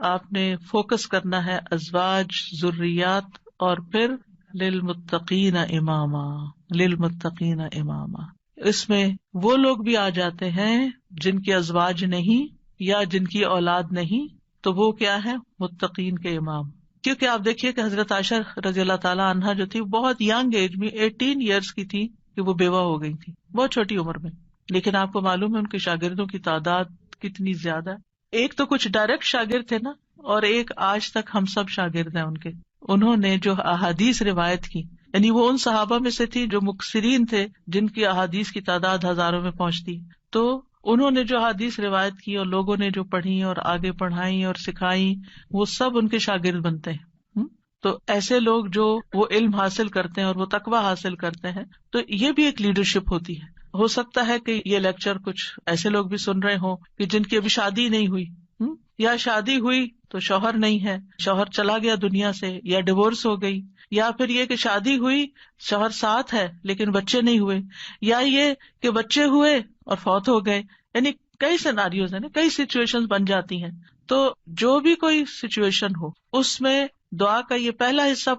آپ نے فوکس کرنا ہے ازواج، ذریات، اور پھر للمتقین اماما، للمتقین اماما۔ اس میں وہ لوگ بھی آ جاتے ہیں جن کے ازواج نہیں یا جن کی اولاد نہیں، تو وہ کیا ہے؟ متقین کے امام۔ کیونکہ آپ دیکھیے کہ حضرت عائشہ رضی اللہ تعالیٰ عنہا جو تھی بہت ینگ ایج میں 18 ایئرس کی تھی کہ وہ بیوہ ہو گئی تھی، بہت چھوٹی عمر میں، لیکن آپ کو معلوم ہے ان کے شاگردوں کی تعداد کتنی زیادہ ہے۔ ایک تو کچھ ڈائریکٹ شاگرد تھے نا، اور ایک آج تک ہم سب شاگرد ہیں ان کے۔ انہوں نے جو احادیث روایت کی، یعنی وہ ان صحابہ میں سے تھی جو مکثرین تھے، جن کی احادیث کی تعداد ہزاروں میں پہنچتی، تو انہوں نے جو احادیث روایت کی اور لوگوں نے جو پڑھی اور آگے پڑھائی اور سکھائی، وہ سب ان کے شاگرد بنتے ہیں۔ تو ایسے لوگ جو وہ علم حاصل کرتے ہیں اور وہ تقویٰ حاصل کرتے ہیں، تو یہ بھی ایک لیڈرشپ ہوتی ہے۔ ہو سکتا ہے کہ یہ لیکچر کچھ ایسے لوگ بھی سن رہے ہوں کہ جن کی ابھی شادی نہیں ہوئی، یا شادی ہوئی تو شوہر نہیں ہے، شوہر چلا گیا دنیا سے، یا ڈیورس ہو گئی، یا پھر یہ کہ شادی ہوئی شوہر ساتھ ہے لیکن بچے نہیں ہوئے، یا یہ کہ بچے ہوئے اور فوت ہو گئے، یعنی کئی سیناریوز ہیں نا، کئی سچویشن بن جاتی ہیں. تو جو بھی کوئی سچویشن ہو اس میں دعا کا یہ پہلا حصہ